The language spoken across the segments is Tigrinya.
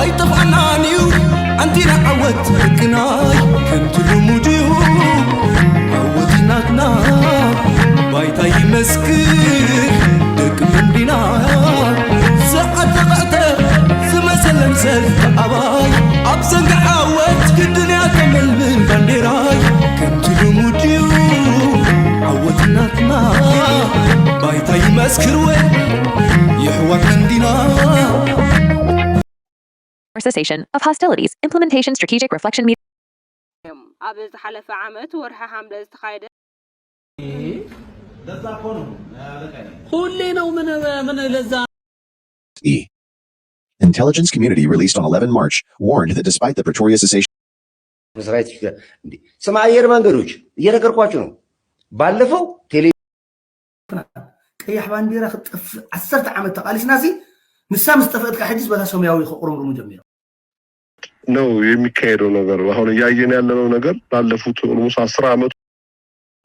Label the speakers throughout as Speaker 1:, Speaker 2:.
Speaker 1: أي طبعا نيو أنتنا عودت كناي كنت لموديو عودتنا بايتاي مسكين دك من دينا ساعة قعتر سمسلم سلف أباي أبسنق عودت الدنيا كمل من بندراي كنت لموديو عودتنا بايتاي مسكر وين يحوك من دينا
Speaker 2: Cessation of hostilities, implementation strategic reflection meeting.
Speaker 3: أبز حلف عامت ورها حملة استخايدة.
Speaker 4: Intelligence community released on 11 March warned that despite the Pretoria cessation.
Speaker 5: سمعي يرمانجروج يركركواتشو بالفو تيلي
Speaker 6: كيح بانديرا خطف 10 عام تقاليس ناسي نسام استفدت كحديث بها سمياوي قرمرمو جميل
Speaker 7: ነው የሚካሄደው ነገር አሁን ያየን ያለነው ነገር ባለፉት ኦልሞስ 10 አመት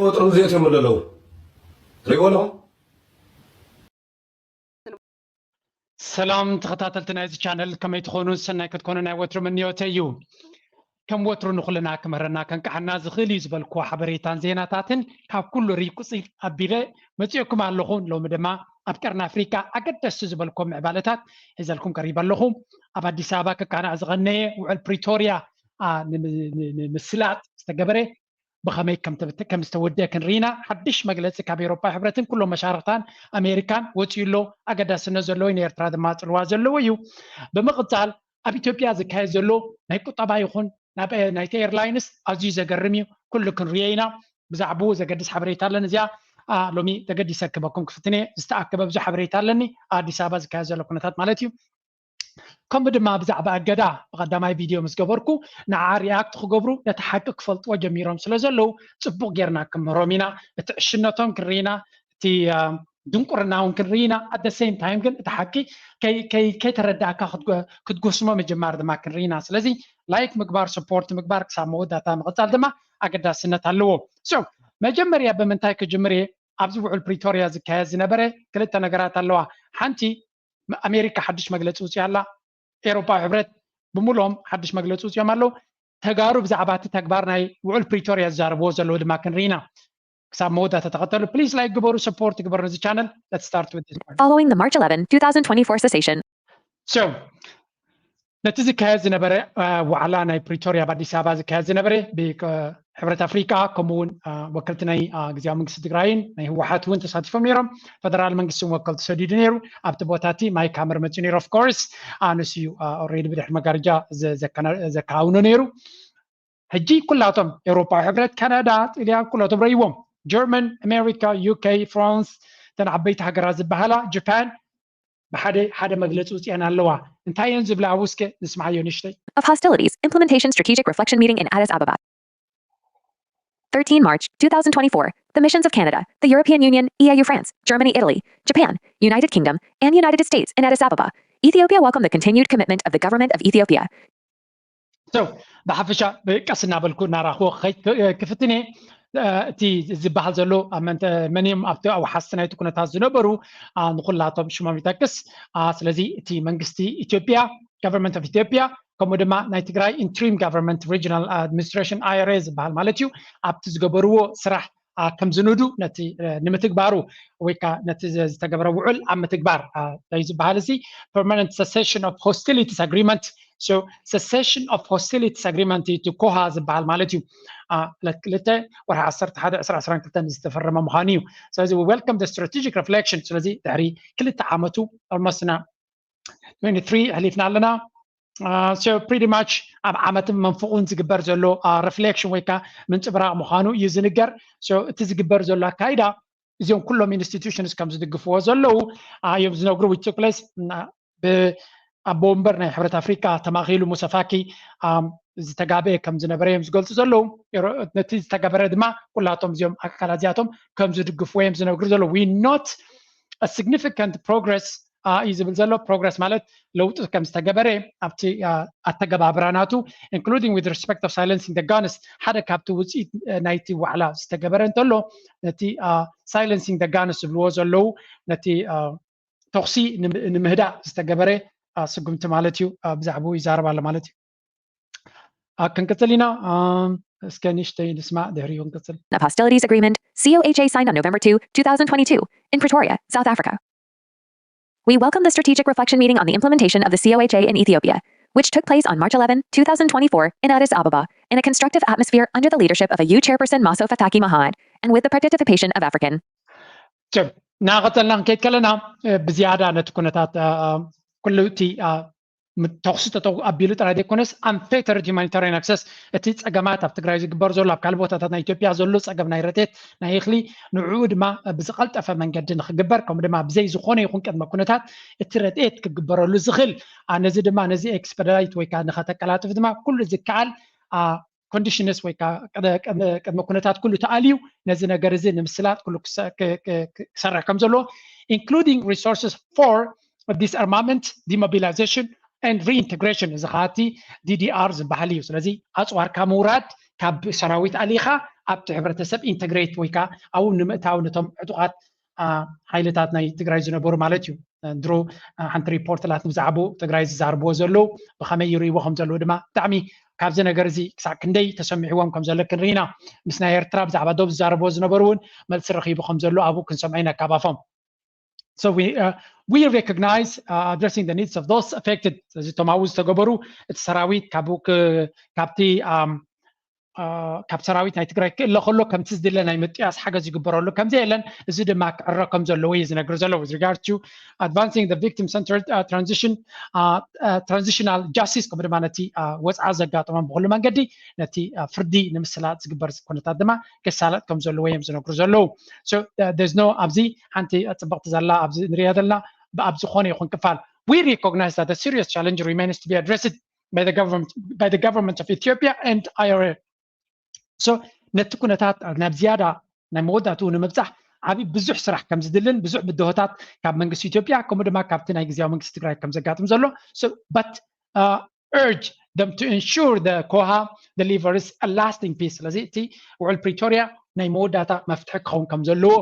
Speaker 8: ወጥሩ ዘይት የምንለው ዘይጎሎ
Speaker 9: ሰላም ተከታተልትና እዚ ቻነል ከመይ ትኾኑ ሰናይ ክትኮኑ ናይ ወትሩ ምንዮተ እዩ ከም ወትሩ ንኹልና ክመረና ከንቃሕና ዝኽእል እዩ ዝበልክዎ ሓበሬታን ዜናታትን ካብ ኩሉ ሪቁፂ ኣቢለ መፅኦኩም ኣለኹ ሎሚ ድማ ኣብ ቀርኒ ኣፍሪካ ኣገደስቲ ዝበልክዎም ምዕባለታት ሒዘልኩም ቀሪብ ኣለኹ ኣብ ኣዲስ ኣበባ ክቃናዕ ዝቐነየ ውዕል ፕሪቶርያ ንምስላጥ ዝተገበረ ብኸመይ ከም ዝተወድአ ክንርኢና ሓድሽ መግለፂ ካብ ኤውሮፓ ሕብረትን ኩሎም መሻርክታን ኣሜሪካን ወፂኡሎ ኣገዳስነት ዘለዎ ንኤርትራ ድማ ፅልዋ ዘለዎ እዩ ብምቕፃል ኣብ ኢትዮጵያ ዝካየድ ዘሎ ናይ ቁጠባ ይኹን ናይቲ ኤርላይንስ ኣዝዩ ዘገርም እዩ ኩሉ ክንርዮ ኢና ብዛዕባኡ ዘገድስ ሓበሬታ ኣለኒ እዚኣ ሎሚ ተገዲሰ ክበኩም ክፍትነ ዝተኣከበ ብዙሕ ሓበሬታ ኣለኒ ኣዲስ ኣበባ ዝካየድ ዘሎ ኩነታት ማለት እዩ ከምኡ ድማ ብዛዕባ ኣገዳ ብቐዳማይ ቪድዮ ምስ ገበርኩ ንዓ ሪኣክት ክገብሩ ነቲ ሓቂ ክፈልጥዎ ጀሚሮም ስለ ዘለው ፅቡቅ ጌርና ክምህሮም ኢና እቲ ዕሽነቶም ክንርኢና እቲ ድንቁርና እውን ክንርኢና ኣት ሴም ታይም ግን እቲ ሓቂ ከይተረዳእካ ክትጎስሞ ምጅማር ድማ ክንርኢና ስለዚ ላይክ ምግባር ሰፖርት ምግባር ክሳብ መወዳእታ ምቕፃል ድማ ኣገዳስነት ኣለዎ መጀመርያ ብምንታይ ክጅምር እየ ኣብዚ ውዕል ፕሪቶርያ ዝካየድ ዝነበረ ክልተ ነገራት ኣለዋ ሓንቲ ኣሜሪካ ሓድሽ መግለፂ ውፅእ ኣላ ኤውሮፓ ሕብረት ብምሎም ሓድሽ መግለፂ ውፅኦም ኣለዉ ተጋሩ ብዛዕባ እቲ ተግባር ናይ ውዕል ፕሪቶርያ ዝዛረብዎ ዘለዎ ድማ ክንርኢና ክሳብ መወዳእታ ተኸተሉ ፕሊዝ ላይክ ግበሩ ሰፖርት ግበሩ ነዚ ቻነል let's start with this part.
Speaker 2: Following the March 11, 2024 cessation.
Speaker 9: So ነቲ ዝካየድ ዝነበረ ዋዕላ ናይ ፕሪቶርያ በኣዲስ ኣበባ ዝካየድ ዝነበረ ብሕብረት ኣፍሪካ ከምኡውን ወከልቲ ናይ ግዝያዊ መንግስቲ ትግራይን ናይ ህወሓት እውን ተሳቲፎም ነይሮም ፈደራል መንግስቲ ወከልቲ ተሰዲዱ ነይሩ ኣብቲ ቦታ እቲ ማይክ ሃመር መፂኡ ነይሩ ኦፍ ኮርስ ኣነስዩ ኦልሬዲ ብድሕሪ መጋረጃ ዘከናውኑ ነይሩ ሕጂ ኩላቶም ኤውሮፓዊ ሕብረት ካናዳ ጣልያ ኩላቶም ረይዎም ጀርመን ኣሜሪካ ዩኬ ፍራንስ ተን ዓበይቲ ሃገራት ዝበሃላ ጃፓን ሓደ መግለፂ ውፅአን ኣለዋ እንታይ እየን ዝብላ ውስከ ንስማዓዮ ንሽተይ
Speaker 2: Of hostilities, implementation strategic reflection meeting in Addis Ababa. 13 March 2024, the missions of Canada, the European Union, EAU France, Germany, Italy, Japan, United Kingdom, and United States in Addis Ababa. Ethiopia welcomed the continued commitment of the government of Ethiopia.
Speaker 9: So, ብሓፈሻ ብቀስና በልኩ እናራኽቦ ክፍትነ እቲ ዝበሃል ዘሎ መንም ኣብቲ ኣብ ሓስቲ ናይቲ ኩነታት ዝነበሩ ንኩላቶም ሽሞም ይጠቅስ ስለዚ እቲ መንግስቲ ኢትዮጵያ government of Ethiopia ከምኡ ድማ ናይ ትግራይ interim government regional administration IRA ዝበሃል ማለት እዩ ኣብቲ ዝገበርዎ ስራሕ ከም ዝንዱ ነቲ ንምትግባሩ ወይ ከዓ ነቲ ዝተገበረ ውዕል ኣብ ምትግባር እንታይ ዝበሃል እዚ permanent cessation of hostilities agreement so cessation of hostilities agreement to ኮሃ ዝበሃል ማለት እዩ ለክልተ ወርሒ 11 2022 ዝተፈረመ ምዃኑ እዩ ስለዚ we welcome the strategic reflection ስለዚ ድሕሪ ክልተ ዓመቱ almost 23 ሕሊፍና ኣለና so pretty much ኣብ ዓመት መንፍቑን ዝግበር ዘሎ reflection ወይ ከዓ ምንጭብራቕ ምዃኑ እዩ ዝንገር so እቲ ዝግበር ዘሎ ኣካይዳ እዚኦም ኩሎም ኢንስቲትዩሽንስ ከም ዝድግፍዎ ዘለዉ እዮም ዝነግሩ which took place ኣብ ቦምበር ናይ ሕብረት ኣፍሪካ ተማኺሉ ሙሰፋኪ ዝተጋበየ ከም ዝነበረ እዮም ዝገልፁ ዘለዉ ነቲ ዝተገበረ ድማ ኩላቶም እዚኦም ኣካላት እዚኣቶም ከም ዝድግፍዎ እዮም ዝነግሩ ዘለዉ we not a significant progress እዩ ዝብል ዘሎ ፕሮግረስ ማለት ለውጢ ከም ዝተገበረ ኣብቲ ኣተገባብራናቱ including with respect of silencing the guns ሓደ ካብቲ ውፅኢት ናይቲ ዋዕላ ዝተገበረ እንተሎ ነቲ silencing the guns ዝብልዎ ዘለዉ ነቲ ተኽሲ ንምህዳእ ዝተገበረ ስጉምቲ ማለት እዩ ብዛዕባ ይዛረብ ኣሎ ማለት እዩ ክንቅፅል ኢና እስከ ንሽተይ ንስማዕ ድሕሪኡ ክንቅፅል
Speaker 2: of Hostilities Agreement, COHA signed on November 2, 2022, in Pretoria, South Africa. We welcome the strategic reflection meeting on the implementation of the COHA in Ethiopia, which took place on March 11, 2024, in Addis Ababa, in a constructive atmosphere under the leadership of AU Chairperson Maso Fataki Mohamed, and with the participation of African.
Speaker 9: ናቀጠልና ክንከይድ ከለና ብዝያዳ ነቲ ኩነታት ኩሉ እቲ ተኽሲ ኣቢሉ ጥራይ ዘይኮነስ ኣንፌተርድ ሁማኒታርያን ኣክሰስ እቲ ፀገማት ኣብ ትግራይ ዝግበር ዘሎ ኣብ ካልእ ቦታታት ናይ ኢትዮጵያ ዘሎ ፀገም ናይ ረቴት ናይ እኽሊ ንዕኡ ድማ ብዝቐልጠፈ መንገዲ ንክግበር ከምኡ ድማ ብዘይ ዝኾነ ይኹን ቅድመ ኩነታት እቲ ረቴት ክግበረሉ ዝኽእል ነዚ ድማ ነዚ ኤክስፐዳይት ወይ ከዓ ንኸተቀላጥፍ ድማ ኩሉ ዝከኣል ኮንዲሽንስ ወይ ከዓ ቅድመ ኩነታት ኩሉ ተኣልዩ ነዚ ነገር እዚ ንምስላጥ ኩሉ ክሰርሕ ከም ዘሎ including resources for disarmament, demobilization and reintegration እዚ ኻቲ DDR ዝበሃል እዩ ስለዚ ኣፅዋርካ ምውራድ ካብ ሰራዊት ኣሊኻ ኣብቲ ሕብረተሰብ ኢንተግሬት ወይ ከዓ ኣብኡ ንምእታው ነቶም ዕጡቓት ሓይልታት ናይ ትግራይ ዝነበሩ ማለት እዩ ድሮ ሓንቲ ሪፖርትላት ብዛዕባኡ ትግራይ ዝዛርብዎ ዘለዉ ብኸመይ ይርእይዎ ከም ዘለዉ ድማ ብጣዕሚ ካብዚ ነገር እዚ ክሳብ ክንደይ ተሰሚዕዎም ከም ዘሎ ክንርኢና ምስ ናይ ኤርትራ ብዛዕባ ዶብ ዝዛረብዎ ዝነበሩ እውን መልሲ ረኺቡ ከም ዘሎ ኣብኡ ክንሰምዖ ኢና ካባፎም So we recognize addressing the needs of those affected. As Tomawuz Togoboru, it's Sarawit, Kabuk, Kapti, Kap Sarawit, Night Grek, Locholo, Kamtis Dylan, I met as Hagaz Gubarolo, Kamzelan, Zidamak, Rakams or Louise and Agrozolo with regard to advancing the victim centered transitional justice community was as a Gataman Bolumangadi, Nati Frdi, Nemsalat, Gibars Konatadama, Kesalat comes or Williams and Agrozolo. So there's no Abzi, Anti at Batazala, Abzi Riadala, Abzuhoni Hunkafal. We recognize that a serious challenge remains to be addressed by the government of Ethiopia and IRA. So ነቲ ኩነታት ናብ ዝያዳ ናይ መወዳእቱ ንምብፃሕ ዓብይ ብዙሕ ስራሕ ከም ዝድልን ብዙሕ ብድሆታት ካብ መንግስቲ ኢትዮጵያ ከምኡ ድማ ካብቲ ናይ ግዝያዊ መንግስቲ ትግራይ ከም ዘጋጥም ዘሎ but urge them to ensure the COHA delivers a lasting peace ስለዚ እቲ ውዕል ፕሪቶሪያ ናይ መወዳእታ መፍትሒ ክኸውን ከም ዘለዎ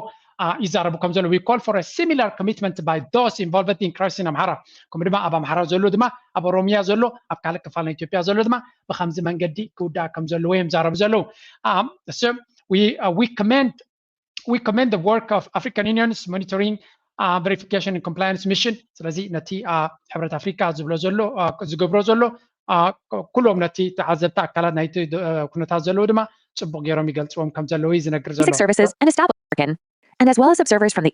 Speaker 9: ይዛረቡ ከም ዘሎ we call for a similar commitment by those involved in crisis in Amhara ከምኡ ድማ ኣብ ኣምሓራ ዘሎ ድማ ኣብ ኦሮሚያ ዘሎ ኣብ ካልእ ክፋል ናይ ኢትዮጵያ ዘሎ ድማ ብከምዚ መንገዲ ክውዳእ ከም ዘለዎ እዮም ዛረቡ ዘለዉ so we commend the work of African Union's monitoring verification and compliance mission ስለዚ ነቲ ሕብረት ኣፍሪካ ዝገብሮ ዘሎ ኩሎም ነቲ ተዓዘብቲ ኣካላት ናይቲ ኩነታት ዘለዉ ድማ ፅቡቅ ገይሮም ይገልፅዎም ከም ዘለዉ ዝነግር ዘሎ
Speaker 2: services and establishment and as well as observers from the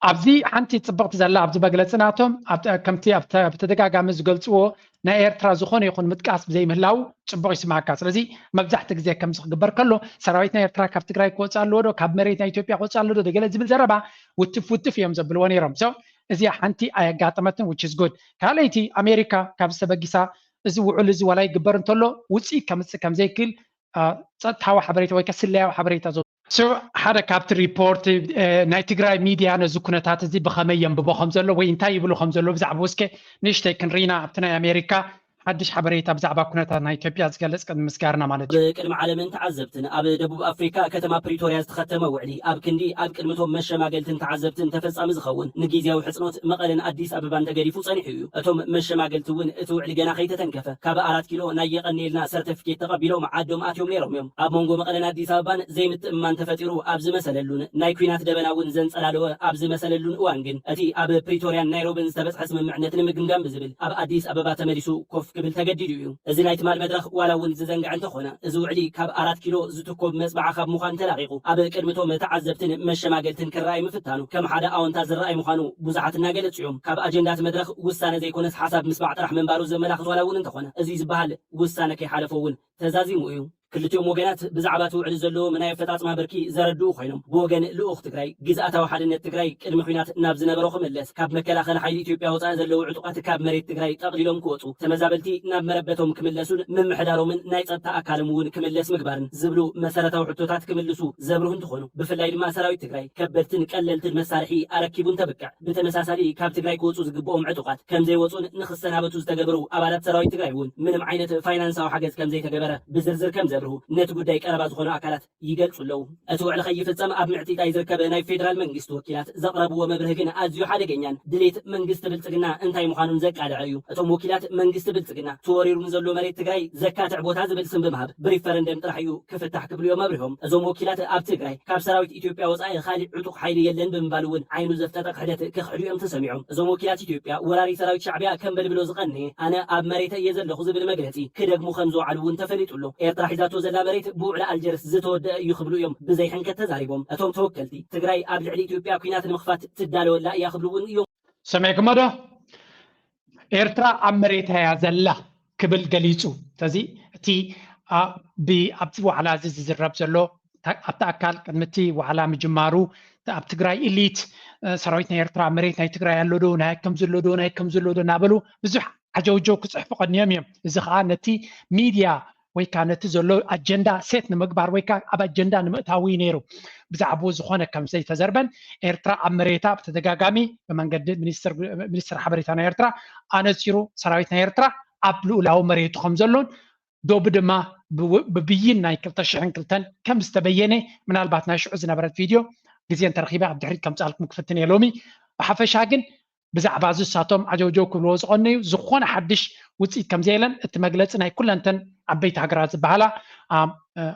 Speaker 9: ኣብዚ ሓንቲ ፅብቕቲ ዘላ ኣብዚ መግለፅናቶም ከምቲ ኣብ ተደጋጋሚ ዝገልፅዎ ናይ ኤርትራ ዝኾነ ይኹን ምጥቃስ ብዘይ ምህላው ፅቡቅ ይስማዓካ ስለዚ መብዛሕቲ ግዜ ከም ዝግበር ከሎ ሰራዊት ናይ ኤርትራ ካብ ትግራይ ክወፅእ ኣለዎ ዶ ካብ መሬት ናይ ኢትዮጵያ ክወፅእ ኣሎ ዶ ገለ ዝብል ዘረባ ውትፍ እዮም ዘብልዎ ነይሮም እዚኣ ሓንቲ ኣየጋጠመትን which is good ካልኣይቲ ኣሜሪካ ካብ ዝተበጊሳ እዚ ውዕል እዚ ዋላ ይግበር እንተሎ ውፅኢት ከምፅእ ከም ዘይክእል ፀጥታዊ ሓበሬታ ወይ ከዓ ስለያዊ ሓበሬታ So ሓደ ካብቲ ሪፖርት ናይ ትግራይ ሚድያ ነዚ ኩነታት እዚ ብኸመይ የንብቦ ከም ዘሎ ወይ እንታይ ይብሉ ከም ዘሎ ብዛዕባ ውስከ ንእሽተይ ክንርኢና ኣብቲ ናይ ኣሜሪካ ሓድሽ ሓበሬታ ብዛዕባ ኩነታት ናይ ኢትዮጵያ ዝገልፅ ቅድሚ ምስጋርና ማለት እዩ
Speaker 10: ብቅድሚ ዓለምን ተዓዘብትን ኣብ ደቡብ ኣፍሪካ ከተማ ፕሪቶሪያ ዝተኸተመ ውዕሊ ኣብ ክንዲ ኣብ ቅድሚቶም መሸማገልትን ተዓዘብትን ተፈፃሚ ዝኸውን ንጊዜያዊ ሕፅኖት መቐለን ኣዲስ ኣበባን ተገዲፉ ፀኒሑ እዩ እቶም መሸማገልቲ እውን እቲ ውዕሊ ገና ከይተተንከፈ ካብ 4 ኪሎ ናይ የቐኒልና ሰርተፊኬት ተቐቢሎም ዓዶም ኣትዮም ነይሮም እዮም ኣብ መንጎ መቐለን ኣዲስ ኣበባን ዘይምትእማን ተፈጢሩ ኣብ ዝመሰለሉን ናይ ኩናት ደበና እውን ዘንፀላለወ ኣብ ዝመሰለሉን እዋን ግን እቲ ኣብ ፕሪቶሪያን ናይሮብን ዝተበፅሐ ስምምዕነት ንምግምጋም ብዝብል ኣብ ኣዲስ ኣበባ ተመሊሱ ኮፍ ክብል ተገዲዱ እዩ እዚ ናይ ትማል መድረኽ ዋላ እውን ዝዘንጋዕ እንተኾነ እዚ ውዕሊ ካብ 4 ኪሎ ዝትኮብ መፅባዓ ካብ ምዃኑ ተላቂቑ ኣብ ቅድሚቶም ተዓዘብትን መሸማገልትን ክረኣይ ምፍታኑ ከም ሓደ ኣወንታ ዝረኣይ ምዃኑ ብዙሓት እናገለፁ እዮም ካብ ኣጀንዳት መድረኽ ውሳነ ዘይኮነስ ሓሳብ ምስማዕ ጥራሕ ምንባሩ ዘመላኽት ዋላ እውን እንተኾነ እዚ ዝበሃል ውሳነ ከይሓለፎ እውን ተዛዚሙ እዩ ክልቲኦም ወገናት ብዛዕባ እቲ ውዕሊ ዘለዎም ናይ ኣፈፃፅማ ብርኪ ዘረድኡ ኮይኖም ብወገን ልኡኽ ትግራይ ግዝኣታዊ ሓድነት ትግራይ ቅድሚ ኩናት ናብ ዝነበሮ ክምለስ ካብ መከላኸሊ ሓይሊ ኢትዮጵያ ወፃኢ ዘለዉ ዕጡቃት ካብ መሬት ትግራይ ጠቕሊሎም ክወፁ ተመዛበልቲ ናብ መረበቶም ክምለሱን ምምሕዳሮምን ናይ ፀጥታ ኣካሎም እውን ክምለስ ምግባርን ዝብሉ መሰረታዊ ሕቶታት ክምልሱ ዘብርሁ እንትኾኑ ብፍላይ ድማ ሰራዊት ትግራይ ከበድትን ቀለልትን መሳርሒ ኣረኪቡን ተብቅዕ ብተመሳሳሊ ካብ ትግራይ ክወፁ ዝግብኦም ዕጡቃት ከምዘይወፁን ንክሰናበቱ ዝተገበሩ ኣባላት ሰራዊት ትግራይ እውን ምንም ዓይነት ፋይናንሳዊ ሓገዝ ከምዘይተገበረ ብዝርዝር ከም ዘብርሁ መፈክሩ ነቲ ጉዳይ ቀረባ ዝኾኑ ኣካላት ይገልጹ ኣለዉ እቲ ውዕሊ ከይፍጸም ኣብ ምዕጢጣይ ዝርከበ ናይ ፌደራል መንግስቲ ወኪላት ዘቕረብዎ መብርህ ግን ኣዝዩ ሓደገኛን ድሌት መንግስቲ ብልጽግና እንታይ ምዃኑን ዘቃልዐ እዩ እቶም ወኪላት መንግስቲ ብልጽግና ተወሪሩን ዘሎ መሬት ትግራይ ዘካትዕ ቦታ ዝብል ስም ብምሃብ ብሪፈረንደም ጥራሕ እዩ ክፍታሕ ክብሉ እዮም ኣብሪሆም እዞም ወኪላት ኣብ ትግራይ ካብ ሰራዊት ኢትዮጵያ ወፃኢ ካሊእ ዕጡቕ ሓይሊ የለን ብምባል እውን ዓይኑ ዘፍጠጠ ክሕደት ክኽሕዱ እዮም ተሰሚዖም እዞም ወኪላት ኢትዮጵያ ወራሪ ሰራዊት ሻዕብያ ከም በልብሎ ዝቐንየ ኣነ ኣብ መሬተ እየ ዘለኹ ዝብል መግለፂ ክደግሙ ከም ዝወዓሉ እውን ተፈሊጡሎ ኤርትራ ሒዛቶ ዘላ መሬት ብውዕሊ ኣልጀርስ ዝተወድአ እዩ ክብሉ እዮም ብዘይ ሕንከት ተዛሪቦም እቶም ተወከልቲ ትግራይ ኣብ ልዕሊ ኢትዮጵያ ኩናት ንምኽፋት ትዳለወላ እያ ክብሉ እውን እዮም
Speaker 9: ሰማዕክሞ ዶ ኤርትራ ኣብ መሬታ እያ ዘላ ክብል ገሊጹ ስለዚ እቲ ኣብቲ ዋዕላ እዚ ዝዝረብ ዘሎ ኣብቲ ኣካል ቅድሚ እቲ ዋዕላ ምጅማሩ ኣብ ትግራይ ኢሊት ሰራዊት ናይ ኤርትራ መሬት ናይ ትግራይ ኣሎ ዶ ናይ ከም ዘሎ ዶ ናይ ከም ዘሎ ዶ እናበሉ ብዙሕ ዓጀውጀው ክፅሕፉ ቀኒዮም እዮም እዚ ከዓ ነቲ ሚድያ ወይ ከዓ ነቲ ዘሎ ኣጀንዳ ሴት ንምግባር ወይ ከዓ ኣብ ኣጀንዳ ንምእታዊ ነይሩ ብዛዕባኡ ዝኾነ ከም ዘይተዘርበን ኤርትራ ኣብ መሬታ ብተደጋጋሚ ብመንገዲ ሚኒስትር ሓበሬታ ናይ ኤርትራ ኣነፂሩ ሰራዊት ናይ ኤርትራ ኣብ ልኡላዊ መሬቱ ከም ዘሎን ዶብ ድማ ብብይን ናይ 2002 ከም ዝተበየነ ምናልባት ናይ ሽዑ ዝነበረት ቪድዮ ግዜ እንተረኺበ ኣብ ድሕሪት ከም ጻልኩም ክፍትን የሎሚ ብሓፈሻ ግን ብዛዕባ ዝሳቶም ዓጀውጀው ክብልዎ ዝቐነዩ ዝኾነ ሓድሽ ውፅኢት ከም ዘየለን እቲ መግለፂ ናይ ኩለንተን ዓበይቲ ሃገራት ዝበሃላ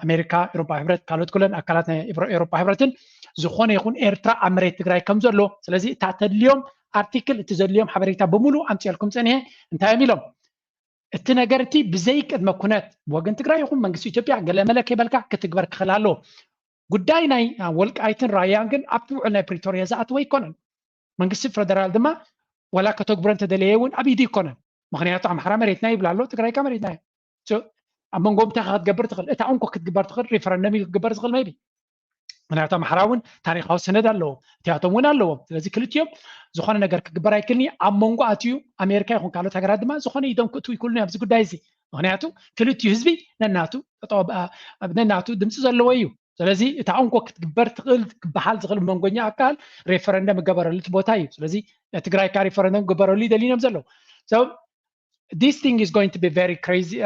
Speaker 9: ኣሜሪካ ኤውሮፓ ሕብረት ካልኦት ኩለን ኣካላት ናይ ኤውሮፓ ሕብረትን ዝኾነ ይኹን ኤርትራ ኣብ መሬት ትግራይ ከም ዘሎ ስለዚ እታ ተድልዮም ኣርቲክል እቲ ዘድልዮም ሓበሬታ ብምሉእ ኣምፂልኩም ፀኒሐ እንታይ እዮም ኢሎም እቲ ነገር እቲ ብዘይ ቅድመ ኩነት ወገን ትግራይ ይኹን መንግስቲ ኢትዮጵያ ገለ መለክ ይበልካ ክትግበር ክኽእል ኣለዎ ጉዳይ ናይ ወልቃይትን ራያን ግን ኣብቲ ውዕል ናይ ፕሪቶሪያ ዝኣተወ ኣይኮነን መንግስቲ ፌደራል ድማ ወላ ከተግብሮ እንተደለየ እውን ኣብ ኢዱ ይኮነን ምክንያቱ ኣምሓራ መሬትና ይብላ ኣሎ ትግራይ ካ መሬትና እዩ ኣብ መንጎ እንታይ ክትገብር ትኽእል እታ እንኳ ክትግበር ትኽእል ሪፈረንደም ክትግበር ትኽእል መይቢ ምክንያቱ ኣምሓራ እውን ታሪካዊ ሰነድ ኣለዎ እትያቶም እውን ኣለዎም ስለዚ ክልቲኦም ዝኾነ ነገር ክግበር ኣይክልኒ ኣብ መንጎ ኣትዩ ኣሜሪካ ይኹን ካልኦት ሃገራት ድማ ዝኾነ ኢዶም ክእትዉ ይክእሉኒ ኣብዚ ጉዳይ እዚ ምክንያቱ ክልቲኡ ህዝቢ ነናቱ ድምፂ ዘለዎ እዩ ስለዚ እታ እንኳ ክትግበር ትኽእል ክበሃል ዝኽእል መንጎኛ ኣካል ሬፈረንደም ገበረሉ እቲ ቦታ እዩ ስለዚ ትግራይ ካ ሬፈረንደም ገበረሉ ይደሊኖም ዘለዉ so this thing is going to be very crazy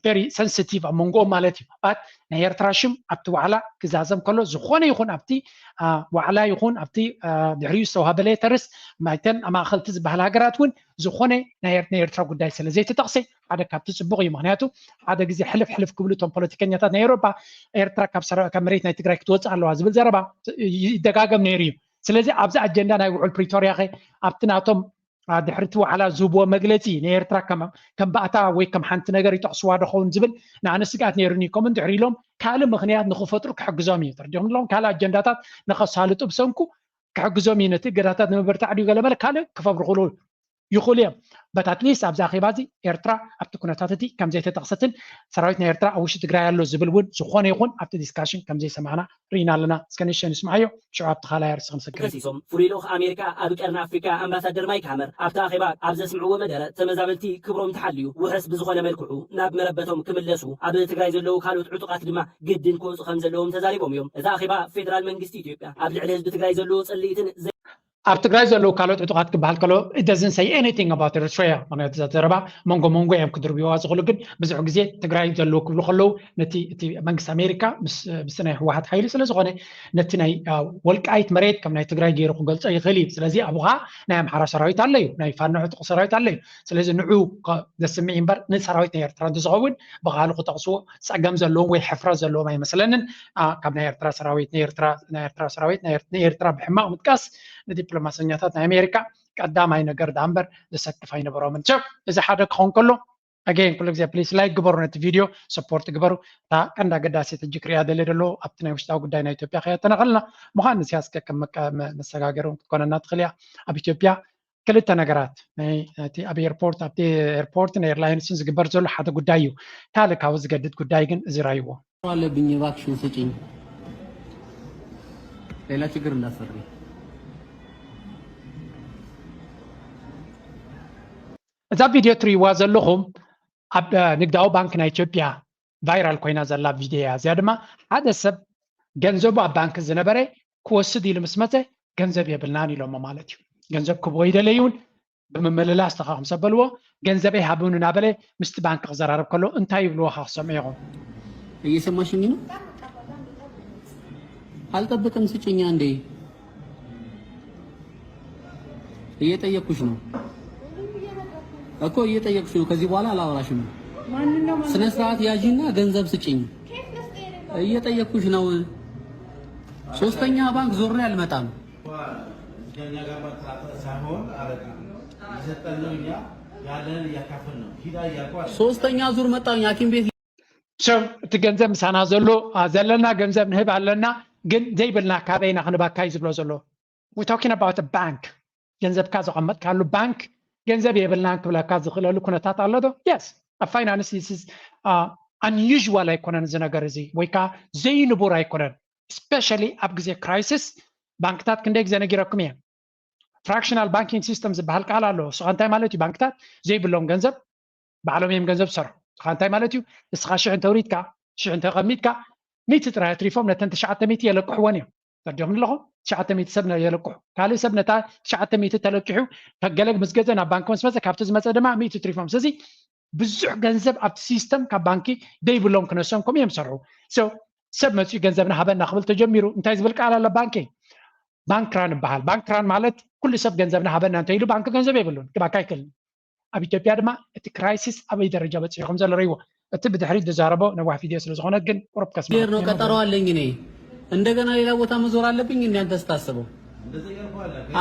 Speaker 9: very sensitive among all ማለት እዩ but ናይ ኤርትራ ሽም ኣብቲ ዋዕላ ክዛዘም ከሎ ዝኾነ ይኹን ኣብቲ ዋዕላ ይኹን ኣብቲ ድሕሪኡ ዝተዋሃበለ ተርስ ማይተን ኣማኸልቲ ዝበሃል ሃገራት እውን ዝኾነ ናይ ኤርትራ ጉዳይ ስለ ዘይተጠቕሰ ሓደ ካብቲ ፅቡቕ እዩ ምክንያቱ ሓደ ግዜ ሕልፍ ክብሉ እቶም ፖለቲከኛታት ናይ ኤውሮፓ ኤርትራ ካብ መሬት ናይ ትግራይ ክትወፅእ ኣለዋ ዝብል ዘረባ ይደጋገም ነይሩ እዩ ስለዚ ኣብዚ ኣጀንዳ ናይ ውዕል ፕሪቶሪያ ኸ ኣብቲ ናቶም ድሕሪቲ ዋዕላ ዝህብዎ መግለፂ ንኤርትራ ከም ባእታ ወይ ከም ሓንቲ ነገር ይጠቕስዋ ድኸውን ዝብል ንኣነ ስጋኣት ነይሩኒ ከምኡን ድሕሪ ኢሎም ካልእ ምክንያት ንክፈጥሩ ክሕግዞም እዩ ተርዲኹም ኣለዎም ካልእ ኣጀንዳታት ንኸሳልጡ ብሰንኩ ክሕግዞም እዩ ነቲ ገዳታት ንምብርታዕ ድዩ ገለመለ ካልእ ክፈብሩ ይኽእሉ እዮም በት ኣትሊስት ኣብዚ ኣኼባ እዚ ኤርትራ ኣብቲ ኩነታት እቲ ከም ዘይተጠቕሰትን ሰራዊት ናይ ኤርትራ ኣብ ውሽጢ ትግራይ ኣሎ ዝብል እውን ዝኾነ ይኹን ኣብቲ ዲስካሽን ከም ዘይሰማዕና ርኢና ኣለና እስከ ንሽተ ንስማዕዮ ሽዑ ኣብቲ ካልኣይ ኣርሲ ክንስክር
Speaker 10: ገሲሶም ፍሉይ ልኡኽ ኣሜሪካ ኣብ ቀርኒ ኣፍሪካ ኣምባሳደር ማይክ ሃመር ኣብቲ ኣኼባ ኣብ ዘስምዕዎ መደረ ተመዛበልቲ ክብሮም ተሓልዩ ውሕስ ብዝኾነ መልክዑ ናብ መረበቶም ክምለሱ ኣብ ትግራይ ዘለዉ ካልኦት ዕጡቃት ድማ ግድን ክወፁ ከም ዘለዎም ተዛሪቦም እዮም እዛ ኣኼባ ፌደራል መንግስቲ ኢትዮጵያ ኣብ ልዕሊ ህዝቢ ትግራይ ዘለዎ ፀልኢትን
Speaker 9: ኣብ ትግራይ ዘለዉ ካልኦት ዕጡቃት ክበሃል ከሎ it doesn't say anything about Eritrea ምክንያቱ እዛ ዘረባ መንጎ እዮም ክድርብዋ ዝኽእሉ ግን ብዙሕ ግዜ ትግራይ ዘለዉ ክብሉ ከለዉ ነቲ እቲ መንግስቲ ኣሜሪካ ምስ ናይ ህወሓት ሓይሊ ስለ ዝኾነ ነቲ ናይ ወልቃይት መሬት ከም ናይ ትግራይ ገይሩ ክገልፆ ይኽእል እዩ ስለዚ ኣብኡ ከዓ ናይ ኣምሓራ ሰራዊት ኣሎ እዩ ናይ ፋኖ ዕጡቕ ሰራዊት ኣሎ እዩ ስለዚ ንዑ ዘስምዕ እምበር ንሰራዊት ናይ ኤርትራ እንትዝኸውን ብካልእ ክጠቕስዎ ፀገም ዘለዎም ወይ ሕፍረት ዘለዎም ኣይመስለንን ካብ ናይ ኤርትራ ሰራዊት ናይ ኤርትራ ብሕማቕ ምጥቃስ ንዲፕሎማሰኛታት ናይ ኣሜሪካ ቀዳማይ ነገር ዳእምበር ዘሰክፍ ኣይነበሮምን እዚ ሓደ ክኸውን ከሎ ኣገን ኩሉ ግዜ ፕሊስ ላይክ ግበሩ ነቲ ቪድዮ ሰፖርት ግበሩ እታ ቀንዲ ኣገዳሲት ሕጂ ክሪኣ ደለ ደሎ ኣብቲ ናይ ውሽጣዊ ጉዳይ ናይ ኢትዮጵያ ከየተነኸልና ምዃን ንስያስ ከም መሰጋገር ክትኮነና ትኽእል እያ ኣብ ኢትዮጵያ ክልተ ነገራት ኣብ ኤርፖርትን ኤርላይንስን ዝግበር ዘሎ ሓደ ጉዳይ እዩ ካልእ ካብኡ ዝገድድ ጉዳይ ግን እዚ ራይዎ
Speaker 11: አለብኝ እባክሽን ስጪኝ ሌላ ችግር እንዳትፈጥሪ
Speaker 9: እዛ ቪድዮ ትሪእዋ ዘለኹም ኣብ ንግዳዊ ባንክ ናይ ኢትዮጵያ ቫይራል ኮይና ዘላ ቪድዮ እያ እዚኣ ድማ ሓደ ሰብ ገንዘቡ ኣብ ባንክ ዝነበረ ክወስድ ኢሉ ምስ መፀ ገንዘብ የብልናን ኢሎሞ ማለት እዩ ገንዘብ ክብዎ ይደለዩን ብምምልላስ ተኻ ከም ዘበልዎ ገንዘበይ ሃቡን እናበለ ምስቲ ባንክ ክዘራርብ ከሎ እንታይ ይብልዎ ካ ክሰምዑ ኢኹም
Speaker 11: እየሰማሽኝ ነው? አልጠብቅም፣ ስጭኛ እንዴ። እየጠየቅኩሽ ነው እኮ እየጠየቅኩሽ ነው። ከዚህ በኋላ አላወራሽም። ስነ ስርዓት ያዢና ገንዘብ ስጭኝ። እየጠየቅኩሽ ነው። ሶስተኛ ባንክ ዞሬ አልመጣም። ሶስተኛ ዙር መጣኝ ሐኪም ቤት
Speaker 9: ሰብ እቲ ገንዘብ ምሳና ዘሎ ዘለና ገንዘብ ንህብ ኣለና ግን ዘይብልና ካበይና ክንባካይ ዝብሎ ዘሎ we talking about a bank ገንዘብካ ዘቐመጥካሉ ባንክ ገንዘብ የብልናን ክብለካ ዝኽእለሉ ኩነታት ኣሎ ዶ yes a finance is unusual ኣይኮነን እዚ ነገር እዚ ወይ ከዓ ዘይንቡር ኣይኮነን especially ኣብ ግዜ ክራይሲስ ባንክታት ክንደይ ግዜ ነጊረኩም እየ fractional banking system ዝበሃል ቃል ኣሎ እሱ እንታይ ማለት እዩ ባንክታት ዘይብሎም ገንዘብ ባዕሎም እዮም ገንዘብ ሰርሑ እንታይ ማለት እዩ እስኻ 1000 ተውሪድካ 1000 ተቐሚጥካ 100 ጥራይ ትሪፎም ነተን 900 የለቅሕዎን እዮም ተርዲኦም ኣለኹም 900 ሰብ የለቅሑ ካልእ ሰብ ነታ 900 ተለቂሑ ከገለግ ምስ ገዘ ናብ ባንኪ ምስ መፀ ካብቲ ዝመፀ ድማ 100 ትሪፎም ስለዚ ብዙሕ ገንዘብ ኣብቲ ሲስተም ካብ ባንኪ ደይብሎም ክነሶም ከምኡ እዮም ሰርሑ ሰብ መፅኡ ገንዘብና ሃበና ክብል ተጀሚሩ እንታይ ዝብል ቃል ኣሎ ባንኪ ባንክራን ይበሃል ባንክራን ማለት ኩሉ ሰብ ገንዘብና ሃበና እንተኢሉ ባንኪ ገንዘብ የብሉን ክባካ ኣይክእልን ኣብ ኢትዮጵያ ድማ እቲ ክራይሲስ ኣበይ ደረጃ በፂሑኩም ዘሎ ርኢዎ እቲ ብድሕሪት ዝዛረቦ ነዋሕ ቪድዮ ስለ ዝኾነ ግን ቁርብ ከስማ
Speaker 11: ነው ቀጠሮ አለኝ እኔ እንደገና ሌላ ቦታ መዞር አለብኝ እንዴ አንተ ስታስበው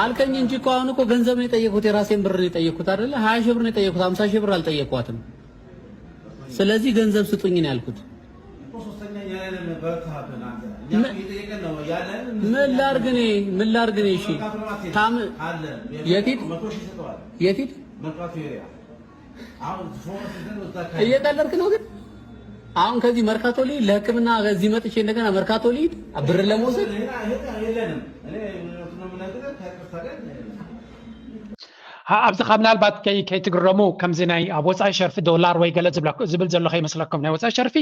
Speaker 11: አልከኝ እንጂ እኮ አሁን እኮ ገንዘብ ነው የጠየቁት የራሴን ብር ነው የጠየቁት አይደለ 20 ሺህ ብር ነው የጠየቁት 50 ሺህ ብር አልጠየቋትም ስለዚህ ገንዘብ ስጡኝ ነው ያልኩት ምን ላርግ እኔ እሺ ታም የቲት እየቀለድክ ነው ግን አሁን ከዚህ መርካቶ ላይ ለሕክምና ከዚህ መጥቼ እንደገና መርካቶ ላይ ብር ለመውሰድ
Speaker 9: ኣብዚ ካብ ምናልባት ከይትግረሙ ከምዚ ናይ ኣብ ወፃኢ ሸርፊ ዶላር ወይ ገለ ዝብል ዘሎ ከይመስለኩም ናይ ወፃኢ ሸርፊ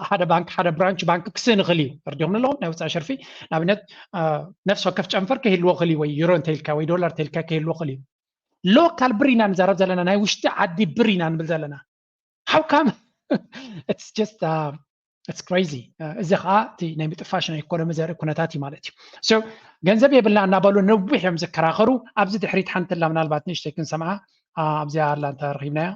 Speaker 9: ሓደ ባንክ ሓደ ብራንች ባንክ ክስን ይኽእል እዩ ተርዲኦም ኣለኹም ናይ ወፃኢ ሸርፊ ንኣብነት ነፍሲ ወከፍ ጨንፈር ከይህልዎ ክእል ወይ ዩሮ እንተይልካ ወይ ዶላር እንተይልካ ከይህልዎ ክእል እዩ ሎካል ብር ኢና ንዛረብ ዘለና ናይ ውሽጢ ዓዲ ብር ኢና ንብል ዘለና how come it's just it's crazy እዚ ከዓ እቲ ናይ ምጥፋሽ ናይ ኢኮኖሚ ዘርኢ ኩነታት እዩ ማለት እዩ so ገንዘብ የብልና እናበሉ ነዊሕ እዮም ዝከራኸሩ ኣብዚ ድሕሪት ሓንቲ ላ ምናልባት ንእሽተይ ክንሰምዓ ኣብዚኣ ኣላ እንተረኺብናያ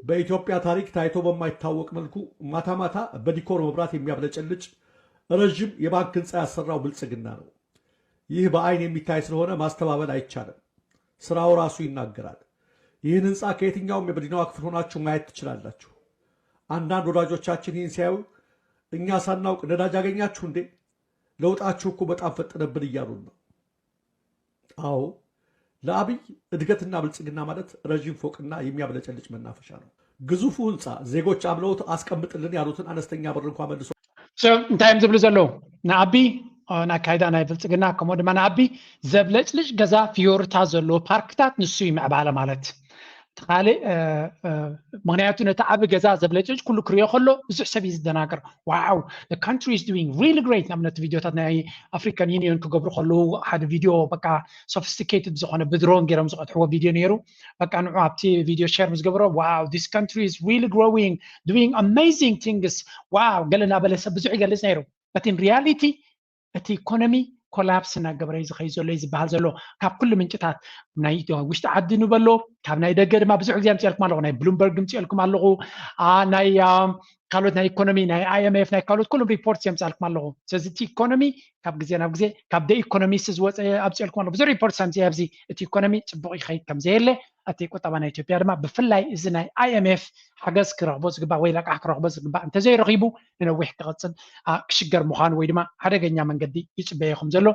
Speaker 12: በኢትዮጵያ ታሪክ ታይቶ በማይታወቅ መልኩ ማታ ማታ በዲኮር መብራት የሚያብለጨልጭ ረዥም የባንክ ህንፃ ያሰራው ብልጽግና ነው። ይህ በአይን የሚታይ ስለሆነ ማስተባበል አይቻልም። ስራው ራሱ ይናገራል። ይህን ህንፃ ከየትኛውም የመዲናዋ ክፍል ሆናችሁ ማየት ትችላላችሁ። አንዳንድ ወዳጆቻችን ይህን ሲያዩ እኛ ሳናውቅ ነዳጅ አገኛችሁ እንዴ? ለውጣችሁ እኮ በጣም ፈጠነብን እያሉን ነው። አዎ ለአብይ እድገትና ብልጽግና ማለት ረዥም ፎቅና የሚያብለጨልጭ መናፈሻ ነው። ግዙፉ ህንፃ ዜጎች አብለውት አስቀምጥልን ያሉትን አነስተኛ ብር እንኳን መልሶ
Speaker 9: እንታይ ዝብሉ ዘለው ንዓቢ ናካይዳ ናይ ብልጽግና ከምኡ ድማ ንዓቢ ዘብለጭልጭ ገዛ ፊዮርታ ዘለዎ ፓርክታት ንሱ ይምዕባለ ማለት ካሊእ ምክንያቱ ነቲ ዓብ ገዛ ዘብለጭልጭ ኩሉ ክሪኦ ከሎ ብዙሕ ሰብ እዩ ዝደናገር ዋው the country is doing really great ናብነት ቪድዮታት ናይ ኣፍሪካን ዩኒዮን ክገብሩ ከለዉ ሓደ ቪድዮ በቃ sophisticated ዝኾነ ብድሮን ገይሮም ዝቐትሕዎ ቪድዮ ነይሩ በቃ ንዑ ኣብቲ ቪድዮ ሼር ምስ ገበሮ wow this country is really growing doing amazing things wow ገለና በለ ሰብ ብዙሕ ይገልጽ ነይሩ but in reality እቲ ኢኮኖሚ ኮላፕስ እናገበረ እዩ ዝኸይድ ዘሎ ዝበሃል ዘሎ ካብ ኩሉ ምንጭታት ናይ ውሽጢ ዓዲ ንበሎ ካብ ናይ ደገ ድማ ብዙሕ ግዜ ምፅልኩም ኣለኹ ናይ ብሉምበርግ ምፅልኩም ኣለኹ ናይ ካልኦት ናይ ኢኮኖሚ ናይ IMF ናይ ካልኦት ኩሎም ሪፖርት የምፅልኩም ኣለኹ ስለዚ እቲ ኢኮኖሚ ካብ ግዜ ናብ ግዜ ካብ ደ ኢኮኖሚስት ዝወፀ ኣብፅልኩም ኣለኹ ብዙሕ ሪፖርት ሰምፂ ኣብዚ እቲ ኢኮኖሚ ፅቡቅ ይኸይድ ከም ዘየለ እቲ ቁጠባ ናይ ኢትዮጵያ ድማ ብፍላይ እዚ ናይ IMF ሓገዝ ክረኽቦ ዝግባእ ወይ ለቃሕ ክረኽቦ ዝግባእ እንተዘይረኺቡ ንነዊሕ ክቐፅል ክሽገር ምዃኑ ወይ ድማ ሓደገኛ መንገዲ ይፅበየኹም ዘሎ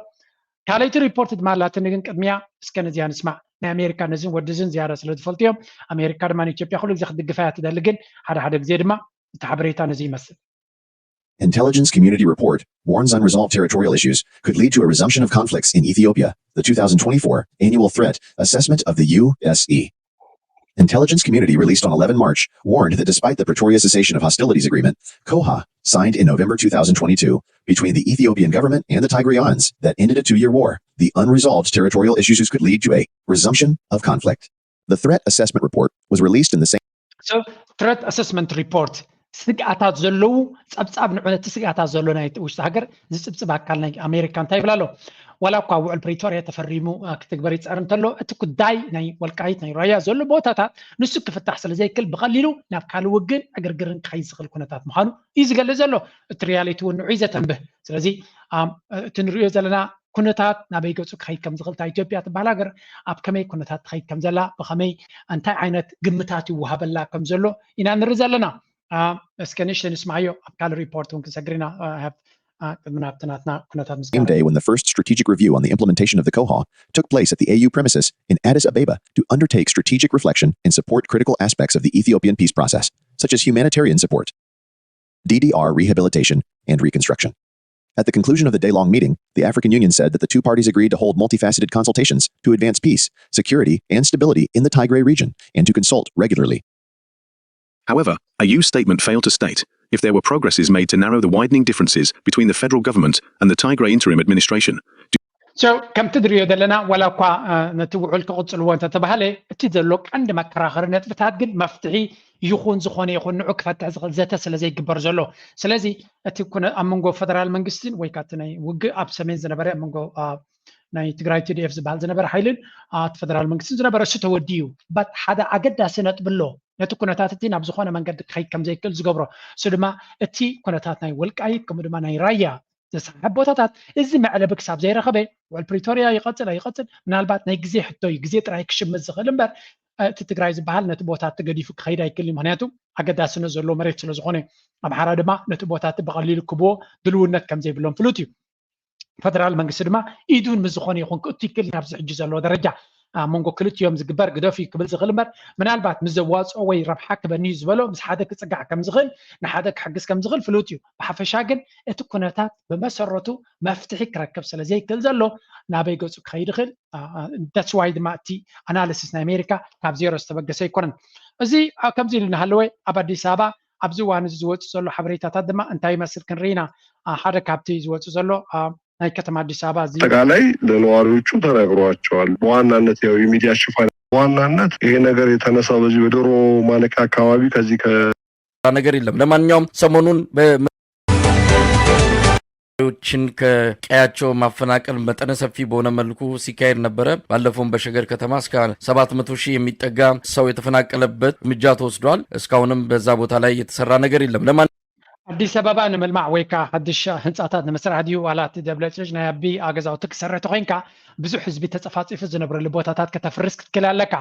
Speaker 9: ካልይቲ ሪፖርት ድማ ኣላትኒ ግን ቅድሚያ እስከ ነዚያ ንስማዕ ናይ ኣሜሪካ ነዝን ወዲዝን ዝያዳ ስለ ዝፈልጥዮም ኣሜሪካ ድማ ንኢትዮጵያ ኩሉ ግዜ ክትድግፋ እያ ትደሊ ግን ሓደ ሓደ ግዜ ድማ እቲ ሓበሬታ ነዚ ይመስል
Speaker 4: Intelligence Community Report warns unresolved territorial issues could lead to a resumption of conflicts in Ethiopia, the 2024 Annual Threat Assessment of the USE. Intelligence Community released on 11 March warned that despite the Pretoria Cessation of Hostilities Agreement, COHA, signed in November 2022, between the Ethiopian government and the Tigrayans that ended a 2-year war, the unresolved territorial issues could lead to a resumption of conflict. The Threat Assessment Report was released in the same...
Speaker 9: So, Threat Assessment Report ስግኣታት ዘለዉ ፀብፃብ ንዑነት ስግኣታት ዘሎ ናይ ውሽጢ ሃገር ዝፅብፅብ ኣካል ናይ ኣሜሪካ እንታይ ይብላ ኣሎ ዋላ እኳ ውዕል ፕሪቶርያ ተፈሪሙ ክትግበር ይፅዕር እንተሎ እቲ ጉዳይ ናይ ወልቃይት ናይ ራያ ዘሎ ቦታታት ንሱ ክፍታሕ ስለ ዘይክል ብቐሊሉ ናብ ካልእ ውግን ዕግርግርን ክኸይድ ዝኽእል ኩነታት ምዃኑ እዩ ዝገልጽ ዘሎ እቲ ሪያሊቲ እውን ንዑ ዘተንብህ ስለዚ እቲ ንሪኦ ዘለና ኩነታት ናበይ ገፁ ክኸይድ ከም ዝኽእል እታ ኢትዮጵያ ትበሃል ሃገር ኣብ ከመይ ኩነታት ትኸይድ ከም ዘላ ብኸመይ እንታይ ዓይነት ግምታት ይወሃበላ ከም ዘሎ ኢና ንርኢ ዘለና እስከ ንእሽተይ ንስማዕዮ ኣብ ካልእ ሪፖርት እውን ክንሰግር ኢና
Speaker 4: Same day when the first strategic review on the implementation of the COHA took place at the AU premises in Addis Ababa to undertake strategic reflection and support critical aspects of the Ethiopian peace process, such as humanitarian support, DDR rehabilitation, and reconstruction. At the conclusion of the day-long meeting, the African Union said that the two parties agreed to hold multifaceted consultations to advance peace, security, and stability in the Tigray region, and to consult regularly.
Speaker 13: However, a EU statement failed to state if there were progresses made to narrow the widening differences between the federal government and the Tigray interim administration.
Speaker 9: So, ከም ትድሪዮ ዘለና ወላ እኳ ነቲ ውዕል ክቕፅልዎ እንተተባሃለ እቲ ዘሎ ቀንዲ መከራኸሪ ነጥብታት ግን መፍትሒ ይኹን ዝኾነ ይኹን ንዑ ክፈትሕ ዝኽእል ዘተ ስለ ዘይግበር ዘሎ ስለዚ እቲ ኣብ መንጎ ፈደራል መንግስትን ወይ ካቲ ናይ ውግእ ኣብ ሰሜን ዝነበረ ኣብ መንጎ ናይ ትግራይ TDF ዝበሃል ዝነበረ ሓይልን እቲ ፈደራል መንግስትን ዝነበረ እሱ ተወዲዩ ባት ሓደ ኣገዳሲ ነጥብ ኣሎ ነቲ ኩነታት እቲ ናብ ዝኾነ መንገዲ ክኸይድ ከም ዘይክእል ዝገብሮ እሱ ድማ እቲ ኩነታት ናይ ወልቃይት ከምኡ ድማ ናይ ራያ ዘስሓብ ቦታታት እዚ መዕለቢ ክሳብ ዘይረኸበ ውዕል ፕሪቶርያ ይቐፅል ምናልባት ናይ ግዜ ሕቶ እዩ ግዜ ጥራይ ክሽምት ዝኽእል እምበር እቲ ትግራይ ዝበሃል ነቲ ቦታት ተገዲፉ ክኸይድ ኣይክእልን ምክንያቱ ኣገዳስነት ዘለዎ መሬት ስለ ዝኾነ ኣምሓራ ድማ ነቲ ቦታት ብቐሊሉ ክብዎ ድልውነት ከም ዘይብሎም ፍሉጥ እዩ ፈደራል መንግስቲ ድማ ኢዱን ምስ ዝኾነ ይኹን ክእቱ ይክእል ናብዚ ሕጂ ዘለዎ ደረጃ መንጎ ክልቲኦም ዝግበር ግደፊ ክብል ዝኽእል እምበር ምናልባት ምስ ዘዋፅኦ ወይ ረብሓ ክበኒ ዝበሎ ምስ ሓደ ክፅጋዕ ከም ዝኽእል ንሓደ ክሕግዝ ከም ዝኽእል ፍሉጥ እዩ ብሓፈሻ ግን እቲ ኩነታት ብመሰረቱ መፍትሒ ክረክብ ስለ ዘይክእል ዘሎ ናበይ ገፁ ክኸይድ ይኽእል that's why ድማ እቲ ኣናሊሲስ ናይ ኣሜሪካ ካብ ዜሮ ዝተበገሰ ኣይኮነን እዚ ከምዚ ኢሉ እናሃለወ ኣብ ኣዲስ ኣበባ ኣብዚ እዋን ዝወፅእ ዘሎ ሓበሬታታት ድማ እንታይ ይመስል ክንርኢና ሓደ ካብቲ ዝወፅእ ዘሎ ናይ ከተማ አዲስ አበባ
Speaker 7: አጠቃላይ ለነዋሪዎቹ ተነግሯቸዋል። በዋናነት ያው የሚዲያ ሽፋን በዋናነት ይሄ ነገር የተነሳው በዚህ በዶሮ ማለቂያ አካባቢ ከዚህ
Speaker 14: ነገር የለም። ለማንኛውም ሰሞኑን ችን ከቀያቸው ማፈናቀል መጠነ ሰፊ በሆነ መልኩ ሲካሄድ ነበረ። ባለፈውም በሸገር ከተማ እስከ 700,000 የሚጠጋ ሰው የተፈናቀለበት እርምጃ ተወስዷል። እስካሁንም በዛ ቦታ ላይ የተሰራ ነገር የለም።
Speaker 9: አዲስ አበባ ንመልማዕ ወይካ ሓድሽ ህንፃታት ንምስራሕ ድዩ ዋላት ደብለጭልጭ ናይ ኣቢ ኣገዛውቲ ክሰርሕ ተኮይንካ ብዙሕ ህዝቢ ተፀፋፂፉ ዝነብረሉ ቦታታት ከተፍርስ ክትክል ኣለካ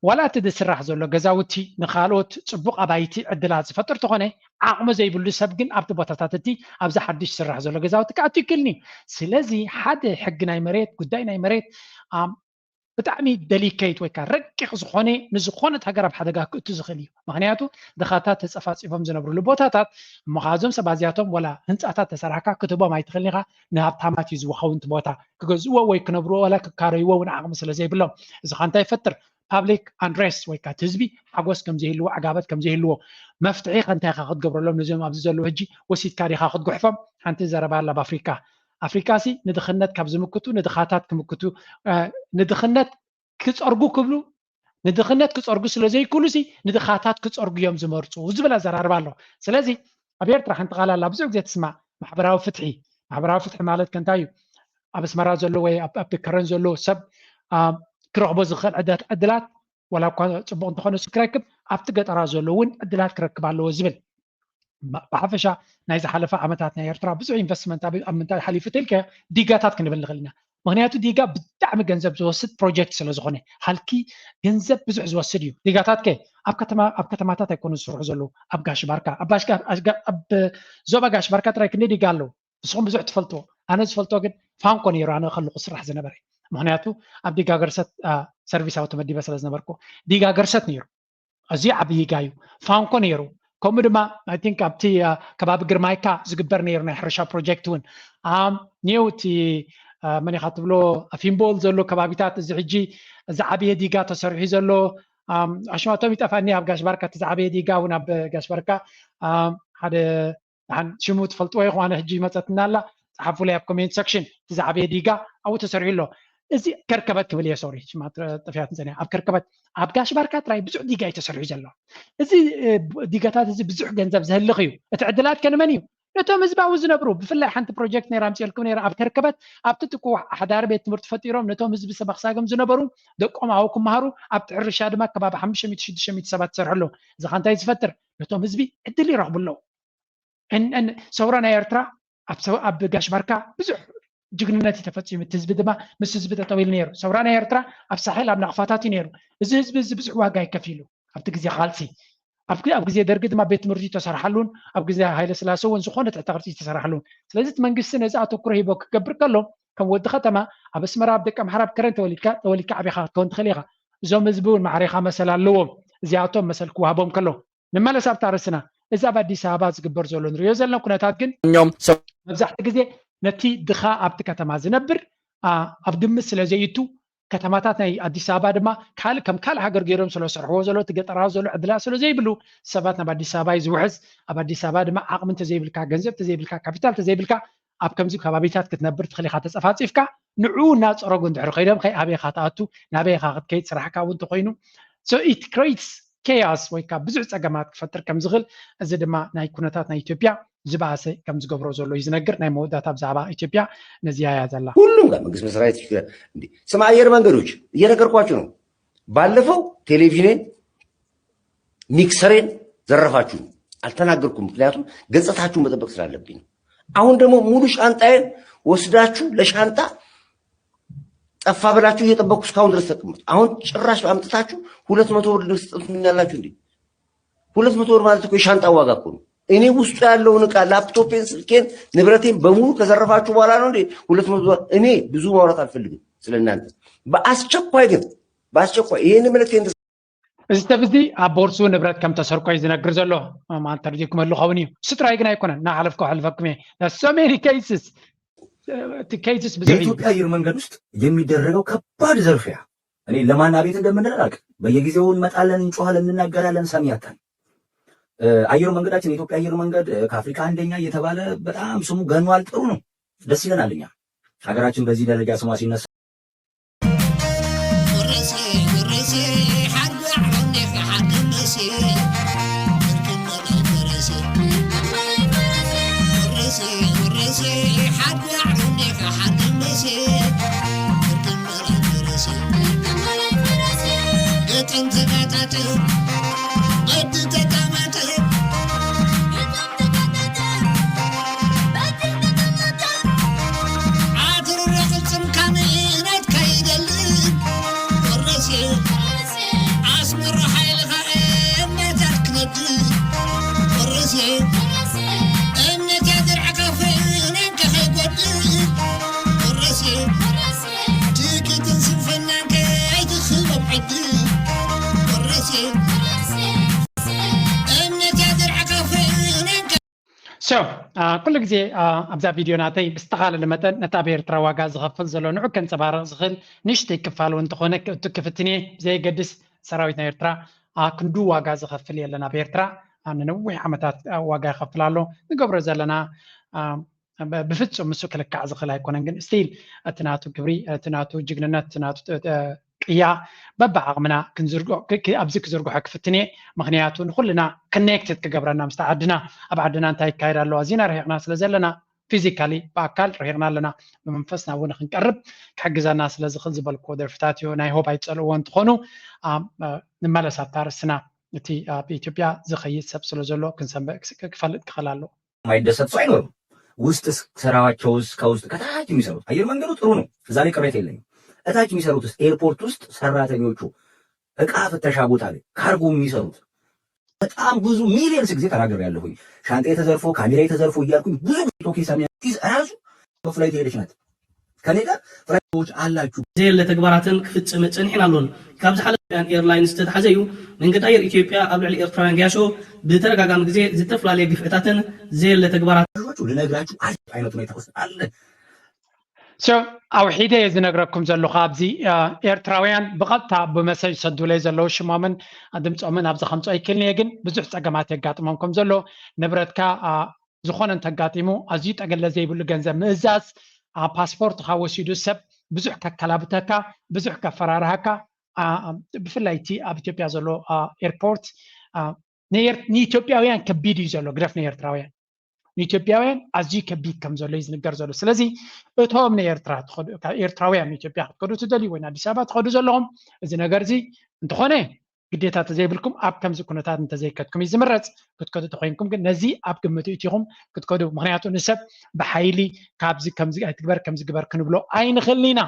Speaker 9: ዋላት ዝስራሕ ዘሎ ገዛውቲ ንኻልኦት ፅቡቕ ኣባይቲ ዕድላት ዝፈጥር ተኾነ ዓቕሚ ዘይብሉ ሰብ ግን ኣብቲ ቦታታት እቲ ኣብዚ ሓድሽ ዝስራሕ ዘሎ ገዛውቲ ከኣቱ ይክእልኒ ስለዚ ሓደ ሕጊ ናይ መሬት ጉዳይ ናይ መሬት ብጣዕሚ ደሊኬት ወይ ከዓ ረቂቕ ዝኾነ ንዝኾነት ሃገር ኣብ ሓደጋ ክእቱ ዝኽእል እዩ ምክንያቱ ድኻታት ተፀፋፂፎም ዝነብሩሉ ቦታታት እሞኻዞም ሰባዝያቶም ወላ ህንፃታት ተሰራሕካ ክትቦም ኣይትኽእልኒ ኢኻ ንሃብታማት እዩ ዝወኸውን እቲ ቦታ ክገዝእዎ ወይ ክነብርዎ ወላ ክካረይዎ እውን ዓቕሚ ስለ ዘይብሎም እዚ ኻ እንታይ ይፈጥር ፓብሊክ አንድሬስት ወይ ከዓ ህዝቢ ሓጎስ ከም ዘይህልዎ ዓጋበት ከም ዘይህልዎ መፍትሒ ከንታይ ኢኻ ክትገብረሎም ነዞም ኣብዚ ዘለዉ ሕጂ ወሲድካ ዲኻ ክትጉሕፎም ሓንቲ ዘረባ ኣላ ብኣፍሪካ አፍሪካሲ ንድኽነት ካብ ዝምክቱ ንድኻታት ክምክቱ ንድኽነት ክፀርጉ ክብሉ ንድኽነት ክፀርጉ ስለ ዘይክእሉሲ ንድኻታት ክፀርጉ እዮም ዝመርፁ ዝብል ኣዘራርባ ኣሎ ስለዚ ኣብ ኤርትራ ሓንቲ ቃል ኣላ ብዙሕ ግዜ ትስማዕ ማሕበራዊ ፍትሒ ማለት ከንታይ እዩ ኣብ ኣስመራ ዘሎ ወይ ኣብ ከረን ዘሎ ሰብ ክረኽቦ ዝኽእል ዕድላት ወላ እኳ ፅቡቕ እንተኾነ እሱ ክረክብ ኣብቲ ገጠራ ዘሎ እውን ዕድላት ክረክብ ኣለዎ ዝብል ብሓፈሻ ናይ ዝሓለፈ ዓመታት ናይ ኤርትራ ብዙሕ ኢንቨስትመንት ኣብ ምንታይ ሓሊፉ ተልከ ዲጋታት ክንብል ንኽእል ኢና ምክንያቱ ዲጋ ብጣዕሚ ገንዘብ ዝወስድ ፕሮጀክት ስለ ዝኾነ ሃልኪ ገንዘብ ብዙሕ ዝወስድ እዩ ዲጋታት ከ ኣብ ከተማታት ኣይኮኑ ዝስርሑ ዘለዉ ኣብ ጋሽ ባርካ ኣብ ዞባ ጋሽ ባርካ ጥራይ ክንደይ ዲጋ ኣለዉ ንስኹም ብዙሕ ትፈልጥዎ ኣነ ዝፈልጦ ግን ፋንኮ ነይሩ ኣነ ከለኹ ስራሕ ዝነበረ ምክንያቱ ኣብ ዲጋ ገርሰት ሰርቪሳዊ ተመዲበ ስለ ዝነበርኩ ዲጋ ገርሰት ነይሩ ኣዝዩ ዓብዪ ዲጋ እዩ ፋንኮ ነይሩ ከምኡ ድማ ኣይ ቲንክ ኣብቲ ከባቢ ግርማይካ ዝግበር ነይሩ ናይ ሕርሻ ፕሮጀክት እውን ኒው እቲ መን ኢኻ ትብሎ ፊምቦል ዘሎ ከባቢታት እዚ ሕጂ ዝዓበየ ዲጋ ተሰሪሑ ዘሎ ኣሽማቶም ይጠፋኒ ኣብ ጋሽ ባርካ እቲ ዝዓበየ ዲጋ እውን ኣብ ጋሽ ባርካ ሓደ ሽሙ ትፈልጥዎ ኢኹም ኣነ ሕጂ መፀትና ኣላ ፀሓፉ ላይ ኣብ ኮሜንት ሰክሽን እቲ ዝዓበየ ዲጋ ኣብኡ ተሰሪሑ ኣሎ እዚ ከርከበት ክብል እየ ሶሪ ሽማት ጥፍያት ንፀኒሐ ኣብ ከርከበት ኣብ ጋሽ ባርካ ጥራይ ብዙሕ ዲጋ እዩ ተሰሪሑ ዘሎ እዚ ዲጋታት እዚ ብዙሕ ገንዘብ ዝህልኽ እዩ እቲ ዕድላት ከንመን እዩ ነቶም ህዝባዊ ዝነብሩ ብፍላይ ሓንቲ ፕሮጀክት ነይራ ምፅልኩም ነይራ ኣብ ከርከበት ኣብቲ ጥቁ ሓዳር ቤት ትምህርቲ ፈጢሮም ነቶም ህዝቢ ሰበክሳገም ዝነበሩ ደቆም ኣብኡ ክመሃሩ ኣብቲ ሕርሻ ድማ ከባቢ 500-600 ሰባት ዝሰርሐሎ እዚ ኸ እንታይ ዝፈጥር ነቶም ህዝቢ ዕድል ይረኽቡ ኣለዉ ሰውራ ናይ ኤርትራ ኣብ ጋሽ ባርካ ብዙሕ ጅግንነት ተፈፂሙ እቲ ህዝቢ ድማ ምስ ህዝቢ ጠጠው ኢሉ ነይሩ ሰውራ ናይ ኤርትራ ኣብ ሳሕል ኣብ ናቕፋታት እዩ ነይሩ እዚ ህዝቢ እዚ ብዙሕ ዋጋ ይከፊሉ ኣብቲ ግዜ ኻልሲ ኣብ ግዜ ደርጊ ድማ ቤት ትምህርቲ ተሰርሓሉን ኣብ ግዜ ሃይለ ስላሴ እውን ዝኾነ ትሕተ ቅርፂ ተሰርሓሉን ስለዚ እቲ መንግስቲ ነዚ ኣተኩሮ ሂቦ ክገብር ከሎ ከም ወዲ ከተማ ኣብ ኣስመራ ኣብ ደቀ ምሕራ ኣብ ከረን ተወሊድካ ዓብኻ ክትከውን ትኽእል ኢኻ እዞም ህዝቢ እውን ማዕሪኻ መሰል ኣለዎም እዚኣቶም መሰል ክዋሃቦም ከሎ ንመለስ ኣብታ ርእስና እዚ ኣብ ኣዲስ ኣበባ ዝግበር ዘሎ ንሪኦ ዘለና ኩነታት ግን መብዛሕቲ ግዜ ነቲ ድኻ ኣብቲ ከተማ ዝነብር ኣብ ግምት ስለ ዘይቱ ከተማታት ናይ ኣዲስ ኣበባ ድማ ከም ካልእ ሃገር ገይሮም ስለ ዝሰርሕዎ ዘሎ እቲ ገጠራዊ ዘሎ ዕድላ ስለ ዘይብሉ ሰባት ናብ ኣዲስ ኣበባ ዝውሕዝ ኣብ ኣዲስ ኣበባ ድማ ዓቕሚ እንተዘይብልካ ገንዘብ እንተዘይብልካ ካፒታል እንተዘይብልካ ኣብ ከምዚ ከባቢታት ክትነብር ትኽእል ኢኻ ተፀፋፂፍካ ንዕኡ እናፀረጉ እንድሕር ከይዶም ከይ ኣበይኻ ትኣቱ ናበይኻ ክትከይድ ስራሕካ እውን እንተኮይኑ so it creates chaos ወይ ከዓ ብዙሕ ፀገማት ክፈጥር ከም ዝኽእል እዚ ድማ ናይ ኩነታት ናይ ኢትዮጵያ ዝባሰ ከም ዝገብሮ ዘሎ እዩ ዝነግር ናይ መወዳእታ ብዛዕባ ኢትዮጵያ ነዚያ እያ ዘላ
Speaker 5: ሁሉም ጋር መንግስት መስራት ይችላል እንዴ ስም አየር መንገዶች እየነገርኳችሁ ነው ባለፈው ቴሌቪዥንን ሚክሰሬን ዘረፋችሁ አልተናገርኩም ምክንያቱም ገጽታችሁን መጠበቅ ስላለብኝ አሁን ደግሞ ሙሉ ሻንጣዬን ወስዳችሁ ለሻንጣ ጠፋ ብላችሁ እየጠበቁ እስካሁን ድረስ ተቀምጡ አሁን ጭራሽ አምጥታችሁ 200 ብር ልትሰጡኛላችሁ እንዴ 200 ብር ማለት እኮ የሻንጣ ዋጋ እኮ ነው እኔ ውስጥ ያለውን ዕቃ ላፕቶፔን ስልኬን ንብረቴን በሙሉ ከዘረፋችሁ በኋላ ነው እንዴ 200 ብር እኔ ብዙ ማውራት አልፈልግም ስለናንተ በአስቸኳይ ግን በአስቸኳይ ይሄን ምልክት
Speaker 9: እዚ ተብዚ ኣብ ቦርሱ ንብረት ከም ተሰርቆ እዩ ዝነግር ዘሎ ማን ተርዲኩም ኣለኸውን እዩ ስጥራይ ግን ኣይኮነን ናሓለፍኩ ሕልፈኩም እየ so many cases
Speaker 15: በኢትዮጵያ አየር መንገድ ውስጥ የሚደረገው ከባድ ዘርፊያ እኔ ለማና ቤት እንደምንላቅ በየጊዜው እንመጣለን እንጮሃለን እንናገራለን ሰሚያታል አየር መንገዳችን የኢትዮጵያ አየር መንገድ ከአፍሪካ አንደኛ እየተባለ በጣም ስሙ ገኗል ጥሩ ነው ደስ ይለናልኛ ሀገራችን በዚህ ደረጃ ስሟ ሲነሳ
Speaker 9: كل ጊዜ ኣብዛ ቪድዮ ናተይ ብዝተኻለለ መጠን ነታ ብኤርትራ ዋጋ ዝኸፍል ዘሎ ንዑ ከንፀባርቕ ዝኽእል ንእሽተይ ክፋል እውን እንተኾነ ክፍትኔ ዘይገድስ ሰራዊት ናይ ኤርትራ ክንዱ ዋጋ ዝኸፍል የለና ብኤርትራ ንነዊሕ ዓመታት ዋጋ ይኸፍል ኣሎ ንገብሮ ዘለና ብፍጹም ምስ ክልካዕ ዝኽእል ኣይኮነን ግን ስቲል እቲ ናቱ ክብሪ እቲ ናቱ ጅግንነት እቲ ናቱ ቅያ በብዓቕምና ኣብዚ ክዝርግሖ ክፍትኔ ምክንያቱ ንኩልና ኮኔክትድ ክገብረና ምስታ ዓድና ኣብ ዓድና እንታይ ይካየድ ኣሎ ኣዝና ርሒቕና ስለ ዘለና ፊዚካሊ ብኣካል ርሒቕና ኣለና ብመንፈስና እውን ክንቀርብ ክሕግዘና ስለ ዝኽእል ዝበልክዎ ደርፍታት እዩ ናይ ሆፕ ኣይፀልእዎ እንትኾኑ ንመለስ ኣብታ ርእስና እቲ ኣብ ኢትዮጵያ ዝኸይድ ሰብ ስለ ዘሎ ክፈልጥ ክኽእል ኣሎ
Speaker 15: ማይደሰት ሰው አይኖርም ውስጥ ስራቸው ከውስጥ ከታች የሚሰሩት አየር መንገዱ ጥሩ ነው እዛ ላይ ቅሬታ የለኝም እታች የሚሰሩት ኤርፖርት ውስጥ ሰራተኞቹ እቃ ፍተሻ ቦታ ላይ ካርጎ የሚሰሩት በጣም ብዙ ሚሊዮንስ ጊዜ ተናግሬያለሁኝ ሻንጣዬ ተዘርፎ ካሜራዬ ተዘርፎ እያልኩኝ ብዙ ቶኪ ሰሚያቲዝ ራሱ በፍላይት ሄደች ናት ከኔ ጋር ፍላይቶች አላችሁ
Speaker 10: ዘለ ተግባራትን ክፍጽም ጽንሕና አሎን ካብ ዝሓለፈን ኤርላይንስ ተተሓዘዩ መንገድ አየር ኢትዮጵያ ኣብ ልዕሊ ኤርትራውያን ግያሾ ብተረጋጋሚ ግዜ ዝተፈላለየ ግፍዕታትን ዘለ ተግባራትን
Speaker 15: ልነግራችሁ አይነቱ ነው ተወስደ አለ
Speaker 9: ኣብ ሒደ ዝነግረኩም ዘለኹ ኣብዚ ኤርትራውያን ብቐጥታ ብመሰጅ ሰዱለይ ዘለዉ ሽሞምን ድምፆምን ኣብዚ ከምፆ ኣይክልኒ ግን ብዙሕ ፀገማት የጋጥሞም ከም ዘሎ ንብረትካ ዝኾነ እንተጋጢሙ ኣዝዩ ጠገለ ዘይብሉ ገንዘብ ምእዛዝ ፓስፖርትካ ወሲዱ ሰብ ብዙሕ ከከላብተካ ብዙሕ ከፈራርሃካ ብፍላይ እቲ ኣብ ኢትዮጵያ ዘሎ ኤርፖርት ንኢትዮጵያውያን ከቢድ እዩ ዘሎ ግደፍ ንኤርትራውያን ንኢትዮጵያውያን ኣዝዩ ከቢድ ከም ዘሎ እዩ ዝንገር ዘሎ ስለዚ እቶም ኤርትራውያን ንኢትዮጵያ ክትከዱ ትደልዩ ወይ ኣዲስ ኣበባ ትኸዱ ዘለኹም እዚ ነገር እዚ እንተኾነ ግዴታ ተዘይብልኩም ኣብ ከምዚ ኩነታት እንተዘይከድኩም እዩ ዝምረፅ ክትከዱ ተኮይንኩም ግን ነዚ ኣብ ግምት እትይኹም ክትከዱ ምክንያቱ ንሰብ ብሓይሊ ካብዚ ከምዚ ኣይትግበር ከምዚ ግበር ክንብሎ ኣይንኽእልን ኢና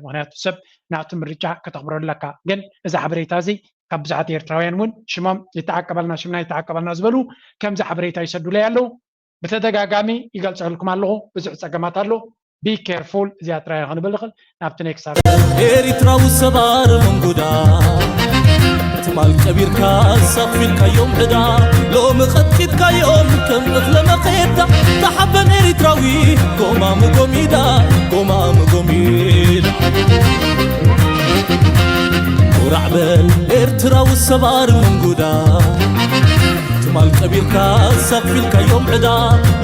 Speaker 9: ምክንያቱ ሰብ ናቱ ምርጫ ከተኽብረለካ ግን እዚ ሓበሬታ እዚ ካብ ብዙሓት ኤርትራውያን እውን ሽሞም ይተዓቀበልና ሽምና ይተዓቀበልና ዝበሉ ከምዚ ሓበሬታ ይሰዱለይ ኣለዉ ብተደጋጋሚ ይገልፀልኩም ኣለኹ ብዙሕ ፀገማት ኣሎ ቢ ኬርፉል እዚኣ ጥራይ ክንብል ንኽእል ናብቲ ኔክስት
Speaker 1: ኤሪትራዊ ሰባር መንጉዳ ትማል ቀቢርካ ሰፊልካዮም ዕዳ ሎሚ ኸትኪትካዮም ከም እኽለ መኼዳ ተሓበን ኤሪትራዊ ጎማሙ ጎሚዳ ጎማሙ ጎሚዳ ቁራዕ በል ኤርትራዊ ሰባር መንጉዳ ትማል ቀቢርካ ሰፊልካዮም ዕዳ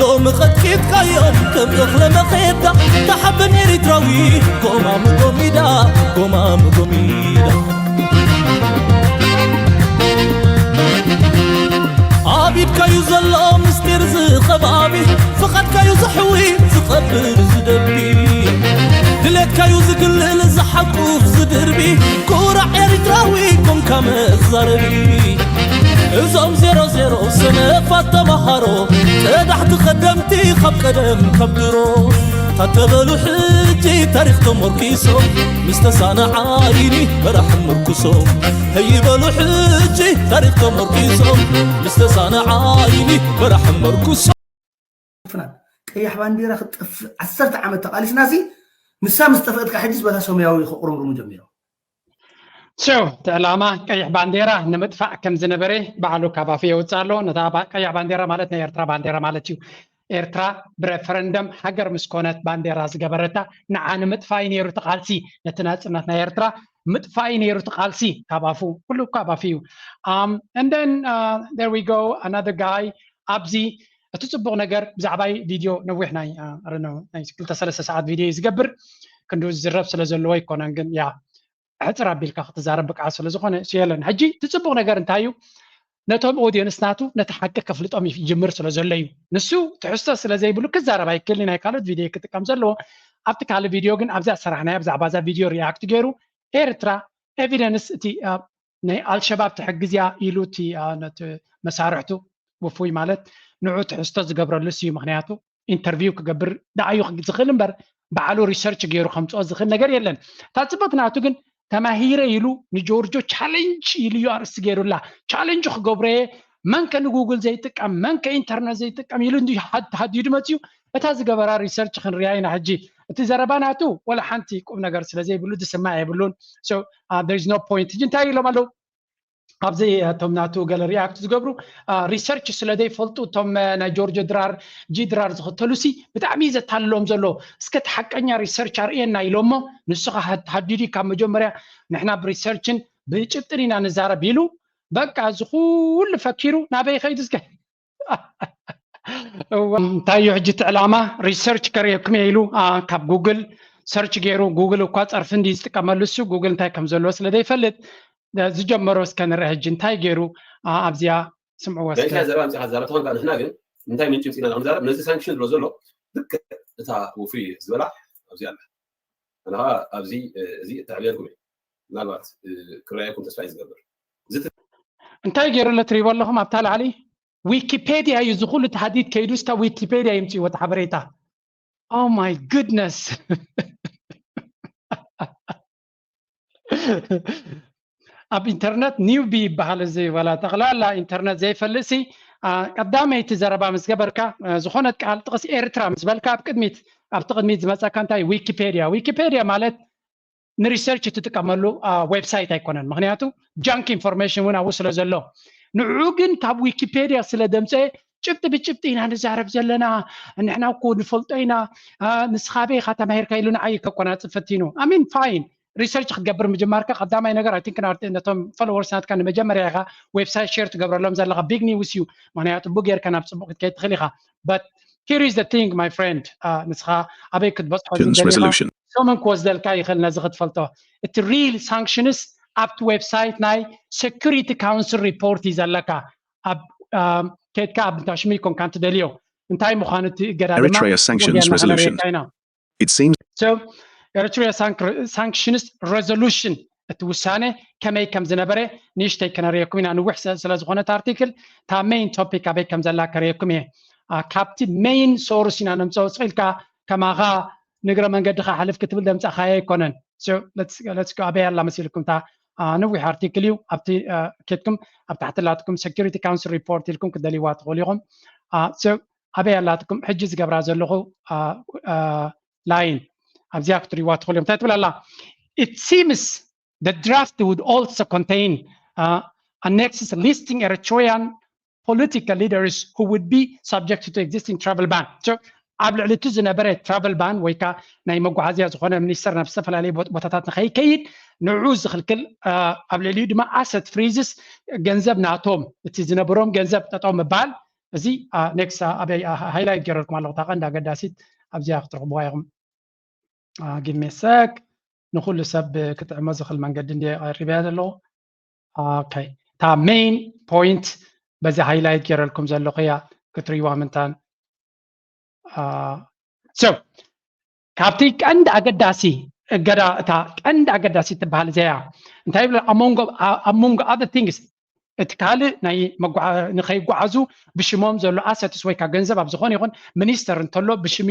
Speaker 1: ሎሚ ኸትኪትካዮም ከም እኽለ መኼዳ ተሓበን ኤሪትራዊ ጎማሙ ጎሚዳ ጎማሙ ጎሚዳ عبيدكايو زلو مستير زخبابي فقدكايو زحوي زقبر زدبي دلتكايو زقلل زحقوف زدربي كورع إريتراوي كم كم الزربي زوم 00 سنفات تمهرو تدحت خدمتي خب قدم كبدرو تتبلو حجي تاريخ تمركيسو مستسانع عايني برح مركسو هيبلو حجي تاريخ تمركيسو مستسانع عايني برح مركسو
Speaker 6: قيح بانديرا خطف 10 عام تقاليس ناسي نسا مستفقدك حجز بتا سمياوي قرمرمو جميرو
Speaker 9: شو تعلامة قيح بانديرا نمدفع كم زنبري بعلو كابافية وتصالو نتابع قيح بانديرا مالتنا يرترا بانديرا مالتيو ኤርትራ ብሬፈረንደም ሃገር ምስኮነት ባንዴራ ዝገበረታ ንዓነ ምጥፋይ ነይሩ ተቃልሲ ነቲ ናጽነት ናይ ኤርትራ ምጥፋይ ነይሩ ተቃልሲ ካባፉ ኩሉ ካባፉ and then there we go another guy ኣብዚ እቲ ጽቡቕ ነገር ብዛዕባ ቪድዮ ነዊሕ ናይ ናይ 2-3 ሰዓት ቪድዮ ዝገብር ክንዱ ዝረብ ስለ ዘለዎ ይኮነን ግን ያ ሕፅር ኣቢልካ ክትዛረብ ብቃ ስለ ዝኾነ ሲየለን ሕጂ እቲ ጽቡቕ ነገር እንታይ እዩ ነቶም ኦዲየንስ ናቱ ነቲ ሓቂ ከፍልጦም ይጅምር ስለ ዘሎ እዩ ንሱ ትሕዝቶ ስለ ዘይብሉ ክዛረብ ኣይክእልን ናይ ካልኦት ቪድዮ ክጥቀም ዘለዎ ኣብቲ ካልእ ቪድዮ ግን ኣብዛ ሰራሕናዮ ብዛዕባ እዛ ቪድዮ ሪኣክት ገይሩ ኤርትራ ኤቪደንስ እቲ ናይ ኣልሸባብ ትሕግዝ እያ ኢሉ እቲ ነቲ መሳርሕቱ ውፉይ ማለት ንዑ ትሕዝቶ ዝገብረሉ እዩ ምክንያቱ ኢንተርቪው ክገብር ዳኣዩ ዝኽእል እምበር ባዕሉ ሪሰርች ገይሩ ከምፅኦ ዝኽእል ነገር የለን እታ ፅቡቅ ናቱ ግን ተማሂረ ኢሉ ንጆርጆ ቻሌንጅ ኢሉ ኣርእስቲ ገይሩላ ቻሌንጅ ክገብረ መን ከንጉግል ዘይጥቀም መን ከኢንተርነት ዘይጥቀም ኢሉ ተሃዲዱ መፅዩ እታ ዝገበራ ሪሰርች ክንሪኣ ኢና ሕጂ እቲ ዘረባ ናቱ ወላ ሓንቲ ቁም ነገር ስለ ዘይብሉ ዝስማዕ የብሉን so there is no point ሕጂ እንታይ ኢሎም ኣለዉ ኣብዚ እቶም ናቱ ገለ ሪኣክት ዝገብሩ ሪሰርች ስለ ዘይፈልጡ እቶም ናይ ጆርጆ ድራር ጂድራር ዝኽተሉሲ ብጣዕሚ ዘታልሎም ዘሎ እስከ ተሓቀኛ ሪሰርች ኣርእየና ኢሎሞ ንስኻ ተሃዲዱ ካብ መጀመርያ ንሕና ብሪሰርችን ብጭብጥን ኢና ንዛረብ ኢሉ በቃ ዝኩሉ ፈኪሩ ናበይ ኸይዱ እስከ እንታይ እዩ ሕጂ እቲ ዕላማ ሪሰርች ከርእየኩም ኢሉ ካብ ጉግል ሰርች ገይሩ ጉግል እኳ ፀርፊ እንዲ ዝጥቀመሉ እሱ ጉግል እንታይ ከም ዘለዎ ስለ ዘይፈልጥ ዝጀመሮ እስከ ንርኢ ሕጂ እንታይ ገይሩ ኣብዚኣ ስምዕዎ እስከ
Speaker 16: ዘረባ ምፅሓ ዛረብ ተኾንካ ንሕና ግን እንታይ ምንጭ ምፅኢና ክንዛረብ ነዚ ሳንክሽን ዝብሎ ዘሎ ልክ እታ ውፍይ ዝበላዕ ኣብዚ ኣላ ኣነ ከዓ ኣብዚ እዚ እተዕብየልኩም እየ ምናልባት ክረኣየኩም ተስፋ እዩ ዝገብር
Speaker 9: እንታይ ገይሩለ ትሪእዎ ኣለኹም ኣብታ ላዕሊ ዊኪፔድያ እዩ ዝኩሉ ተሃዲድ ከይዱ ስታ ዊኪፔድያ ይምፅእዎ እቲ ሓበሬታ ኦ ማይ ጉድነስ ኣብ ኢንተርነት ኒውቢ ይበሃል እዚ ወላ ጠቕላላ ኢንተርነት ዘይፈልሲ ቀዳመይቲ ዘረባ ምስ ገበርካ ዝኾነት ቃል ጥቕሲ ኤርትራ ምስ በልካ ኣብ ቅድሚት ኣብቲ ቅድሚት ዝመፀካ እንታይ ዊኪፔድያ ማለት ንሪሰርች እትጥቀመሉ ዌብሳይት ኣይኮነን ምክንያቱ ጃንክ ኢንፎርሜሽን እውን ኣብኡ ስለ ዘሎ ንዑ ግን ካብ ዊኪፔድያ ስለ ደምፀ ጭብጢ ብጭብጢ ኢና ንዛረብ ዘለና ንሕና እኮ ንፈልጦ ኢና ንስኻበይ ኢኻ ተማሂርካ ኢሉ ንዓይ ከቆናፅፍ ፈቲኑ ኣሚን ፋይን ሪሰርች ክትገብር ምጅማርካ ቀዳማይ ነገር ኣይ ቲንክ ነቶም ፎሎወርስ ናትካ ንመጀመርያ ኢኻ ዌብሳይት ሼር ትገብረሎም ዘለካ ቢግ ኒውስ እዩ ምክንያቱ ቡጌርካ ናብ ፅቡቅ ክትከይድ ትኽእል ኢኻ በት here is the thing my friend ንስኻ ኣበይ ክትበፅሖ كمان كوزدلكا يخلنا زغت فلتو it real sanctions up to website ناي security council report يزلكا اب كيتكا بتاشميكم كانت دليو انتاي مخانت قدادما
Speaker 13: Eritrea sanctions resolution. It seems
Speaker 9: so Eritrea sanctions resolution التوسانة كما يكم زنبرة نيشتي كنا ريكمين أنو وحسة سلازغونة article تا main topic أبي كم زلاك ريكمين كابتي main source إن نمسو سئلك كما غا نقرأ من قد حلف كتب لهم تأخاي كونن so let's go أبي الله مسيلكم تا نوي article يو أبتي كتكم أبتحت لاتكم security council report لكم كدلي واتغوليهم so أبي الله تكم حجز قبراز اللغو line أبزي أكتري واتغوليهم تاتبل الله it seems the draft would also contain annexes listing Eritrean political leaders who would be subject to existing travel ban. So, قبل على تزنا برا travel ban ويكا نايم مقعزية زخنا منيستر نفسه فلا لي بطاطات نخي كيد نعوز خلكل قبل على يدما asset freezes جنزب ناتوم تزنا بروم جنزب تطعم بال زي next أبي highlight جرالكم على الطاقة دا قداسيت أبزي أخترق بوايهم give me a sec نقول سب كتع مزخل من قد ندي ربيع له اوكي تا مين بوينت بزي هايلايت كير لكم زلو قيا كتري وامنتان سو كابتيك عند اقداسي قدا تا عند اقداسي تبهال زيا انت يبل among other things اتكال ناي نخي قعزو بشموم زلو اسيتس ويكا جنزب ابزخون يكون مينيستر انتلو بش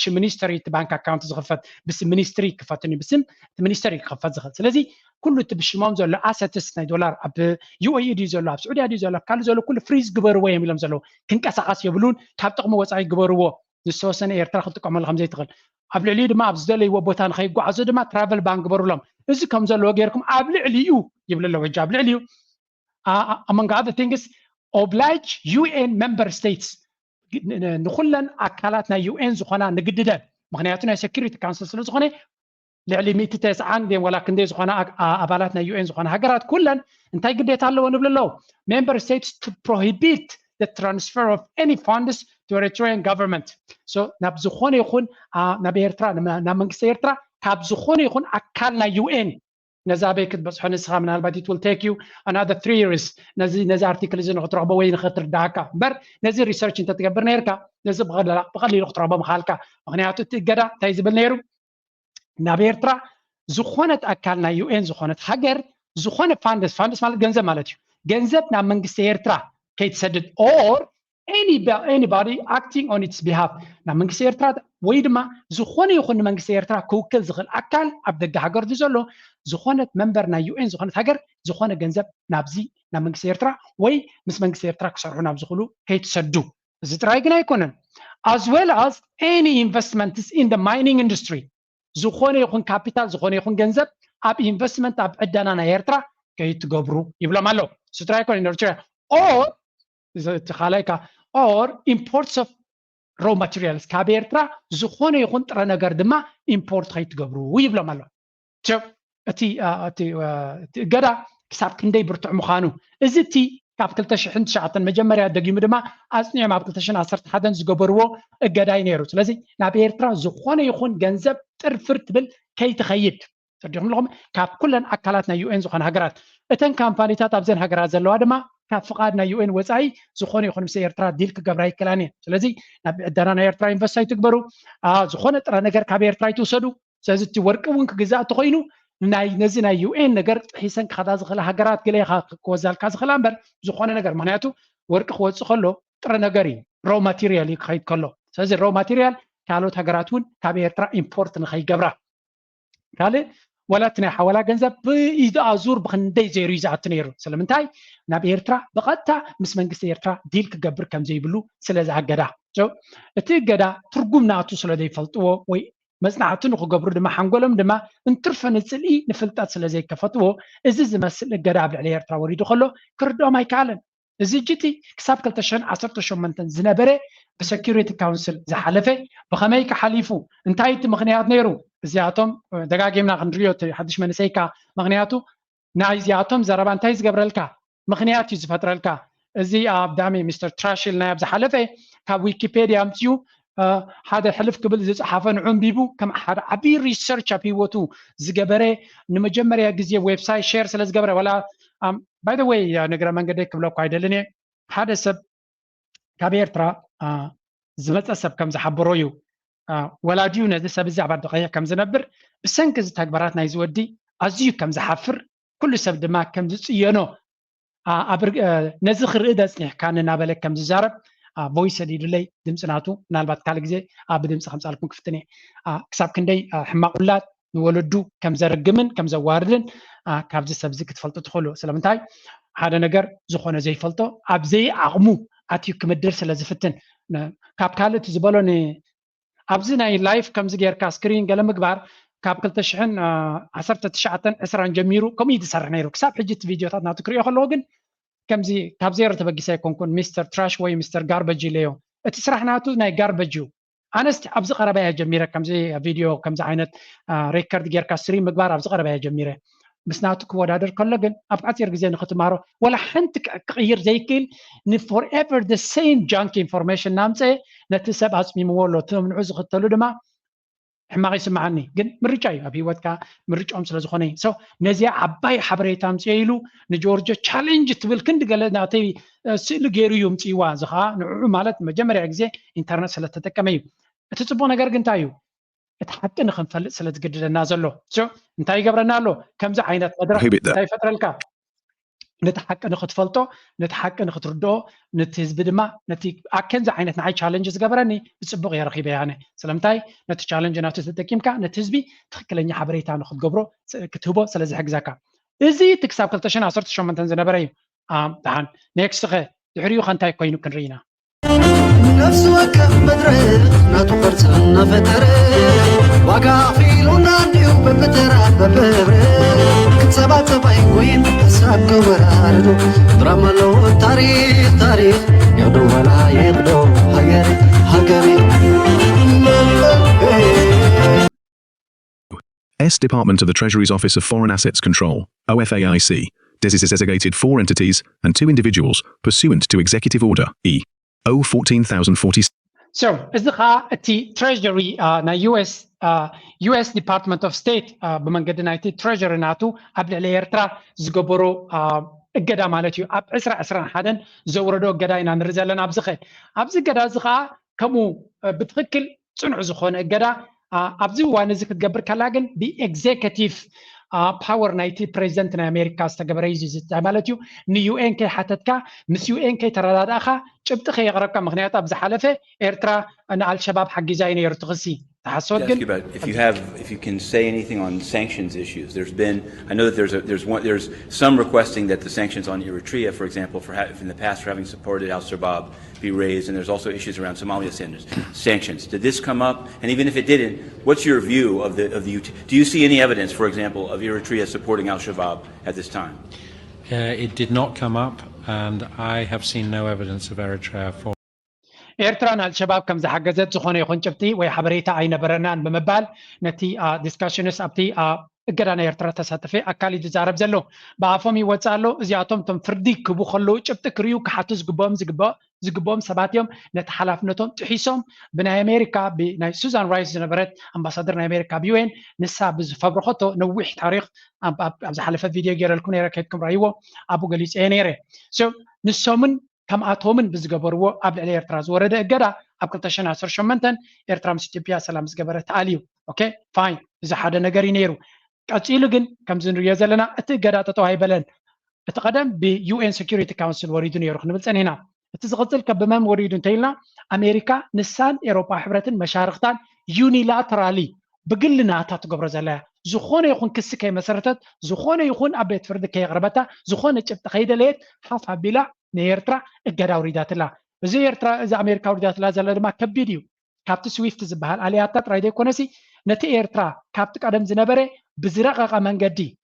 Speaker 9: مينيستري بانك اكاونت زخفت بس مينيستري كفتني بسم مينيستري كفت زخفت سلازي كله تبشموم زلو اسيتس ناي دولار اب يو اي دي زلو اب سعودي دي زلو كال زلو كل فريز جبر وي يملم زلو كنقسقاس يبلون كاب طقم وصاي جبرو نسوسن ايرترا خطقم ال 5 يتقل ابل علي دما ابزدل يوبوتا نخي قعزو دما ترافل بانك جبرولم እዚ ከም ዘሎ ጌርኩም ኣብ ልዕሊኡ ይብለሎ ወጃብ ልዕሊኡ among other things oblige UN member states ንኩለን ኣካላት ናይ UN ዝኾና ንግድደ ምክንያቱ ናይ security council ስለ ዝኾነ ልዕሊ 191 ወላ ክንደይ ዝኾና ኣባላት ናይ UN ዝኾና ሃገራት ኩለን እንታይ ግዴታ ኣለዎ ንብለሎ member states to prohibit the transfer of any funds to Eritrean government so ናብ ዝኾነ ይኹን ናብ ኤርትራ ናብ መንግስቲ ኤርትራ ካብ ዝኾነ ይኹን ኣካል ናይ UN نزابي كتب صحن سخا من البادي will take you another 3 years نزي article زين خطربه وين خطر داكا بر نزي ريسيرش انت تقبر نيركا نزي بغلي خطربه مخالكا مغنياتو تقدا تايزبل نيرو نابيرترا زخونت اكلنا يو ان زخونت حجر زخونه فاندس مال ገንዘብ ማለት እዩ ገንዘብ ናብ መንግስቲ ኤርትራ ከይተሰደድ or anybody acting on its behalf ናብ መንግስቲ ኤርትራ ወይ ድማ ዝኮነ ይኹን መንግስቲ ኤርትራ ክውክል ዝኽእል ኣካል ኣብ ደገ ሃገር ዘሎ ዝኾነት መንበር ናይ UN ዝኾነት ሃገር ዝኾነ ገንዘብ ናብዚ ናብ መንግስቲ ኤርትራ ወይ ምስ መንግስቲ ኤርትራ ክሰርሑ ናብ ዝኽእሉ ከይተሰዱ እዚ ጥራይ ግን ኣይኮነን as well as any investments in the mining industry ዝኾነ ይኹን ካፒታል ዝኾነ ይኹን ገንዘብ ኣብ ኢንቨስትመንት ኣብ ዕዳና ናይ ኤርትራ ከይትገብሩ ይብሎም ኣሎ እዚ ጥራይ ኣይኮነን ኤርትራ or ተኻላይካ or imports of raw materials ካብ ኤርትራ ዝኾነ ይኹን ጥረ ነገር ድማ ኢምፖርት ከይትገብሩ ይብሎም ኣሎ እቲ ገዳ ክሳብ ክንደይ ብርቱዕ ምዃኑ እዚ እቲ ካብ 2009 መጀመርያ ደጊሙ ድማ ኣጽኒዖም ኣብ 2011 ዝገበርዎ እገዳይ ነይሩ ስለዚ ናብ ኤርትራ ዝኾነ ይኹን ገንዘብ ጥርፍር ትብል ከይትኸይድ ተዲኹም ለኹም ካብ ኩለን ኣካላት ናይ UN ዝኾነ ሃገራት እተን ካምፓኒታት ኣብዘን ሃገራት ዘለዋ ድማ ካብ ፍቃድ ናይ UN ወፃኢ ዝኾነ ይኹን ምስ ኤርትራ ዲል ክገብራ ይከላን እየን ስለዚ ናብ ዕዳና ናይ ኤርትራ ኢንቨስት ይትግበሩ ዝኾነ ጥረ ነገር ካብ ኤርትራ ይትወሰዱ ስለዚ እቲ ወርቂ እውን ክግዛእ ተኾይኑ ናይ ነዚ ናይ UN ነገር ሒሰን ክኸዳ ዝኽእላ ሃገራት ገለ ክወዛልካ ዝኽእላ እምበር ዝኾነ ነገር ምክንያቱ ወርቂ ክወፅእ ከሎ ጥረ ነገር እዩ ሮ ማቴሪያል ክኸይድ ከሎ ስለዚ ሮ ማቴሪያል ካልኦት ሃገራት እውን ካብ ኤርትራ ኢምፖርት ንኸይገብራ ካልእ ወላት ናይ ሓወላ ገንዘብ ብኢድ ኣዙር ብክንደይ ዘይሩ ይዝኣቱ ነይሩ ስለምንታይ ናብ ኤርትራ ብቐጥታ ምስ መንግስቲ ኤርትራ ዲል ክገብር ከም ዘይብሉ ስለ ዝኣገዳ እቲ ገዳ ትርጉም ናቱ ስለ ዘይፈልጥዎ ወይ መጽናዕቱ ንክገብሩ ድማ ሓንጎሎም ድማ እንትርፈ ንፅልኢ ንፍልጠት ስለ ዘይከፈትዎ እዚ ዝመስል እገዳ ኣብ ልዕሊ ኤርትራ ወሪዱ ከሎ ክርድኦም ኣይከኣለን እዚ ጅቲ ክሳብ 2018 ዝነበረ ብሴኪሪቲ ካውንስል ዝሓለፈ ብኸመይ ክሓሊፉ እንታይ እቲ ምክንያት ነይሩ እዚኣቶም ደጋጊምና ክንሪኦ ሓድሽ መንሰይካ ምክንያቱ ናይ እዚኣቶም ዘረባ እንታይ ዝገብረልካ ምክንያት እዩ ዝፈጥረልካ እዚ ኣብ ዳሜ ሚስተር ትራሽል ናይ ኣብ ዝሓለፈ ካብ ዊኪፔድያ ኣምፅኡ هذا حلف قبل زي صحافة عنبيبو كم هذا عبي ريسيرش أبيوتو زجبرة نمجمر يا جزية ويب سايت شير سلز جبرة ولا باي ذا واي نقرأ من قدك بلوك قاعدة لنا هذا سب كبير ترى زمت أسب كم زحبرويو ولا ديونا ذي سب زعبر دقيقة كم زنبر بسنكز تكبراتنا يزودي أزيو كم زحفر كل سب دماء كم زيانو أبر نزخر إذا سنح كان نابلك كم زجرب فويس دي دلي دمسناتو نالبات كالك زي بدمس 5 ألف كفتني كسب كندي حماقولات نولدو كم زرقمن كم زواردن كابز سبزي كتفلتو تخلو سلامتاي هذا نجر زخونة زي فلتو أبزي عمو أتيو كمدر سلازفتن كاب كالت زبالوني أبزنا لايف كم زجير كاسكرين قال مقبار كاب كل تشحن 19 جميرو كم يدسر نيرو كسب حجت فيديو تاعنا تكريو خلوجن كم زي كاب زير تبقي سيكون كون مستر تراش وي مستر جاربج ليو اتسرحناتو ناي جاربجو أنا أبز قربة جميرة كم زي فيديو كم زي عينت ريكورد جير كاسرين مقبار أبز قربة جميرة بس ناتك ودادر كلجن أبعت يرجزين ختمارو ولا حنتك غير زي كيل forever the same junk information نامسه نتسب عصمي مولو ثم نعوز ختلو دما حما يسمعني جن مرجعي أبي واتكا مرجعهم سلزخوني سو نزيع عباي حبريتام سيلو نجورجا تشالنج تبل كند قال نعطي سيل غيرو يوم تيوا زخا نوع مالت مجمري عجزي انترنت سلتتكمي تتصبو نجر جنتايو اتحقق نخنفلت سلتقددنا زلو سو انتاي قبرنا له كم زي عينات مدرك انتاي فتره الكا نتحقق نختفلتو نتحقق نختردو نتهزب دما نتي اكن زي عينات نعي تشالنجز قبرني بصبغ يا رخيبه يعني سلامتاي نت تشالنج ناتو تتكيمكا نتهزبي تخكلني حبريتا ناخذ قبرو كتبو سلازي حقزاكا ازي تكسب 2018 زنبري تعال نيكست خ دحريو خنتاي كوينو كنرينا
Speaker 1: نفس وكم مدرك ناتو قرصنا فتر واقع فيلونا نيو ببترا بببر كتسبات سباي كوين تساب كبراردو دراما لو تاريخ يدو ولا يقدو هاجري
Speaker 13: S Department of the Treasury's Office of Foreign Assets Control, OFAIC, designated 4 entities and 2 individuals pursuant to Executive Order E. O 14,040.
Speaker 9: So, is the Treasury na US Department of State بمنقد United Treasury ناتو قبل الإيرترا زجبرو الجدا مالتيو أب أسرع حدا زوردو الجدا إن نرزلنا أبزخه الجدا زخا كمو بتفكر صنع زخون الجدا أبزو وانزك تجبر كلاجن بإكزيكتيف باور نايتي بريزنت نا أمريكا استجبريزي زتعملتيو نيو إن كي حتتكا مسيو إن كي ترى أخا شبت خي غرقة مغنيات أبز حلفة إيرترا أنا الشباب حق زين يرتغسي
Speaker 17: If you can say anything on sanctions issues, I know that there's some requesting that the sanctions on Eritrea, for example, in the past for having supported al-Shabaab, be raised, and there's also issues around Somalia sanctions. Did this come up? And even if it didn't, what's your view of the do you see any evidence, for example, of Eritrea supporting al-Shabaab at this time?
Speaker 18: It did not come up, and I have seen no evidence of Eritrea for.
Speaker 9: إيرتران الشباب كم زحجزت زخونة يخون شفتي ويحبريتا أين برنان بمبال نتي ديسكشنس أبتي قرنا إيرترا تساتفي أكالي دزارب زلو بعفمي وتسألو زياتهم تم فردي كبو خلو شفت كريو كحتو زقبوم سبات يوم نتحلف نتون تحيسهم بنا أمريكا بنا سوزان رايس نبرت أمباسادرنا أمريكا بيوين نسا بزفبرخوتو نوح تاريخ أبز حلفة فيديو جير الكونيرا كيتكم رأيوه أبو قليس إينيري نسومن كم أتومن بزجبروا قبل الإيرترا ورد الجدا قبل تشنا عشر شمنتن إيرترا مستبيا سلام زجبرت عليو أوكي فاين إذا حدا نجاري نيرو كأشيلوجن كم زين ريازلنا أتجدا تتوهاي بلن أتقدم بUN Security Council وريدون يروح نبلسن هنا أتزغزل كبمام وريدون تيلنا أمريكا نسان أوروبا حبرتن مشارقتان يونيلاترالي بقلنا تتجبر زلا زخونة يكون كسكة مسرتت زخونة يكون أبيت فرد كي غربتا زخونة جبت خيدة ليت حافها بلا نيرترا الجدا وريدات الله زي إيرترا إذا أمريكا وريدات الله زلا ما كبيديو كابت سويفت زبال عليات رايدة كونسي نتي إيرترا كابت قدم زنبرة بزرقة من جدي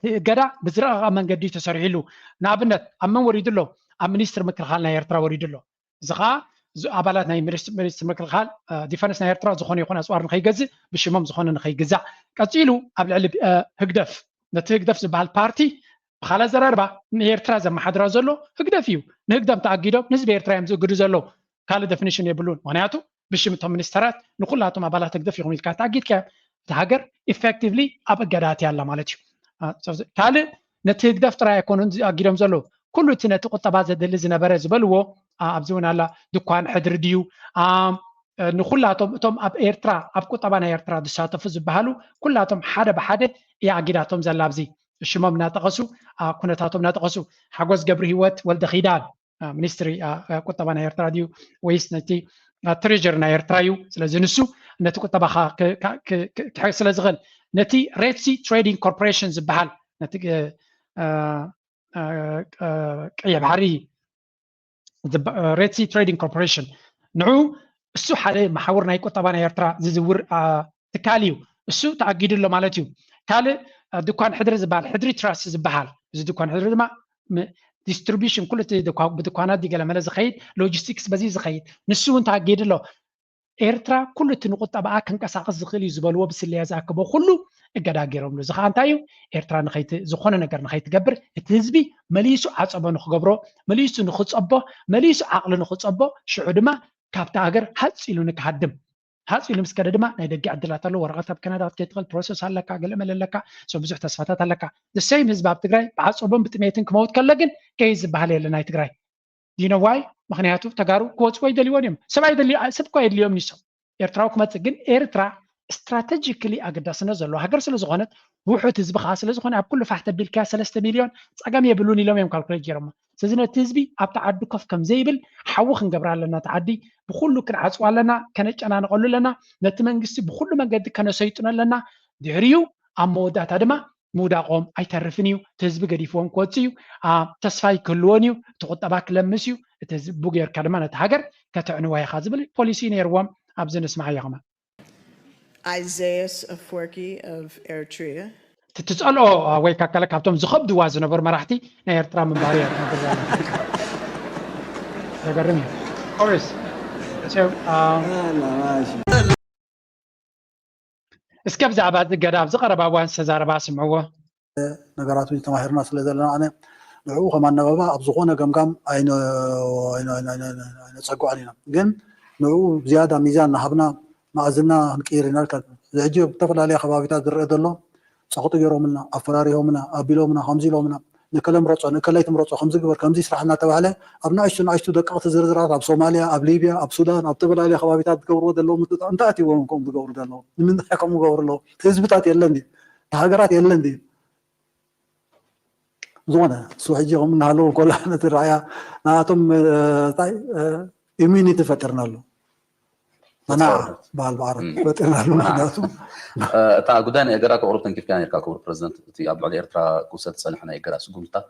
Speaker 9: الجدا بزرقة من جدي تسرعيلو نابنت أما وريدلو أمنيستر مكرخالنا إيرترا وريدلو زغا أبالاتنا مينستر مكرخال ديفنسنا إيرترا زخون يكون أسوار نخي جز بشمام زخون نخي جزع كتيلو قبل علب هقدف نتي هقدف زبال بارتي خلاص زراربا إيرترا زم حدرا زلو هقدفيو نهقدم تعقيدو نسبة إيرترا يمزو قدو زلو كاله definition يبلون معناته ብሽምቶም ሚኒስተራት ንኩላቶም ኣባላት ክደፍ ይኹም ኢልካ ተኣጊድካ እቲ ሃገር ኢፌክቲቭሊ ኣብ እገዳት ያላ ማለት እዩ ካልእ ነቲ ህግደፍ ጥራይ ኣይኮኑን ኣጊዶም ዘለዉ ኩሉ እቲ ነቲ ቁጠባ ዘድሊ ዝነበረ ዝበልዎ ኣብዚ እውን ኣላ ድኳን ሕድሪ ድዩ ንኩላቶም እቶም ኣብ ኤርትራ ኣብ ቁጠባ ናይ ኤርትራ ዝሳተፉ ዝበሃሉ ኩላቶም ሓደ ብሓደ እያ ኣጊዳቶም ዘላ ኣብዚ ሽሞም እናጠቐሱ ኩነታቶም እናጠቐሱ ሓጎስ ገብሪ ሂወት ወልደ ኺዳን ሚኒስትሪ ቁጠባ ናይ ኤርትራ ድዩ ወይስ ነቲ ትሬጀር ናይ ኤርትራ እዩ ስለዚ ንሱ ነቲ ቁጠባ ክሕግ ስለ ዝኽእል ነቲ ሬድሲ ትሬዲንግ ኮርፖሬሽን ዝበሃል ነቲ ቀይሕ ባሕሪ ሬድሲ ትሬዲንግ ኮርፖሬሽን ንዑ እሱ ሓደ ማሕበር ናይ ቁጠባ ናይ ኤርትራ ዝዝውር ትካል እዩ እሱ ተኣጊድሎ ማለት እዩ ካልእ ድኳን ሕድሪ ዝበሃል ሕድሪ ትራስት ዝበሃል እዚ ድኳን ሕድሪ ድማ ዲስትሪቢሽን ኩሉ ብድኳናት ዲገለመለ ዝኸይድ ሎጂስቲክስ በዚ ዝኸይድ ንሱ እውን ተኣጊድሎ ኤርትራ ኩሉ እቲ ንቁጠባኣ ክንቀሳቀስ ዝኽእል እዩ ዝበልዎ ብስለያ ዝኣክቦ ኩሉ እገዳ ገይሮምሉ እዚ ከዓ እንታይ እዩ ኤርትራ ዝኾነ ነገር ንኸይትገብር እቲ ህዝቢ መሊሱ ዓፀቦ ንክገብሮ መሊሱ ንክፀቦ መሊሱ ዓቕሊ ንክፀቦ ሽዑ ድማ ካብቲ ሃገር ሓፂሉ ንክሃድም ሓፂሉ ምስ ከደ ድማ ናይ ደጊ ዕድላት ኣሎ ወረቐት ኣብ ካናዳ ክትከይትኽእል ፕሮሰስ ኣለካ ገለመለ ኣለካ ብዙሕ ተስፋታት ኣለካ ዘሰይም ህዝቢ ኣብ ትግራይ ብዓፀቦን ብጥሜትን ክመውት ከሎ ግን ከይ ዝበሃል የለ ናይ ትግራይ ዲኖ ዋይ ምክንያቱ ተጋሩ ክወፅዎ ይደልይዎን እዮም ሰብ እኳ የድልዮም ንሶም ኤርትራዊ ክመፅእ ግን ኤርትራ ስትራቴጂካሊ ኣገዳስነት ዘለዎ ሃገር ስለ ዝኾነት ውሑት ህዝቢ ከዓ ስለ ዝኾነ ኣብ ኩሉ ፋሕተ ቢልካ 3 ሚልዮን ፀገም የብሉን ኢሎም እዮም ካልኩሌት ገይሮሞ ስለዚ ነቲ ህዝቢ ኣብቲ ዓዲ ኮፍ ከም ዘይብል ሓዊ ክንገብር ኣለና እቲ ዓዲ ብኩሉ ክንዓፅዋ ኣለና ከነጨናንቀሉ ኣለና ነቲ መንግስቲ ብኩሉ መንገዲ ከነሰይጡን ኣለና ድሕሪኡ ኣብ መወዳእታ ድማ ምውዳቆም ኣይተርፍን እዩ እቲ ህዝቢ ገዲፍዎም ክወፅ እዩ ተስፋ ክህልዎን እዩ እቲ ቁጠባ ክለምስ እዩ እቲ ህዝቢ ጌርካ ድማ ነቲ ሃገር ከተዕንዋ ኢኻ ዝብል ፖሊሲ ነይርዎም ኣብዚ ንስማዕ እያኸማ
Speaker 19: Isaias Afwerki of Eritrea.
Speaker 9: ትትፀልኦ ወይ ካከለ ካብቶም ዝኸብድዋ ዝነበሩ መራሕቲ ናይ ኤርትራ ምንባሪ ዘገርም እዩ ኦሪስ እስከ ብዛዕባ ገዳብ ዝቐረባ እዋን ዝተዛረባ ስምዕዎ
Speaker 20: ነገራት ተማሂርና ስለ ዘለና ኣነ ንዕኡ ከም ኣነበባ ኣብ ዝኾነ ገምጋም ኣይነፀግዖን ኢና ግን ንዕኡ ዝያዳ ሚዛን ናሃብና ማእዝና ክንቅይር ኢና ዝሕጂ ብተፈላለየ ከባቢታት ዝረአ ዘሎ ፀቕጢ ገይሮምልና ኣፈራሪሆምና ኣቢሎምና ከምዚ ኢሎምና ንከለ ምረፆ ንከለይ ትምረፆ ከምዚ ግበር ከምዚ ስራሕ እናተባህለ ኣብ ንኣሽቱ ደቀቕቲ ዝርዝራት ኣብ ሶማልያ ኣብ ሊብያ ኣብ ሱዳን ኣብ ተፈላለየ ከባቢታት ዝገብርዎ ዘለዉ እንታይ ኣትይዎም ከምኡ ዝገብሩ ዘለዉ ንምንታይ ከምኡ ዝገብሩ ኣለዉ ህዝብታት የለን ሃገራት የለን ዝኾነ እሱ ሕጂ ከም እናሃለዉ ኮላ ነቲ ረኣያ ንኣቶም እንታይ ኢሚኒቲ ፈጢርና ኣሎ مناعة بالبعرض بتقول له
Speaker 21: تا قدان إجراء كورب تنكيف كان يركا كورب بريزنت تي أبو علي إرترا كوسات صالحنا إجراء سقومتا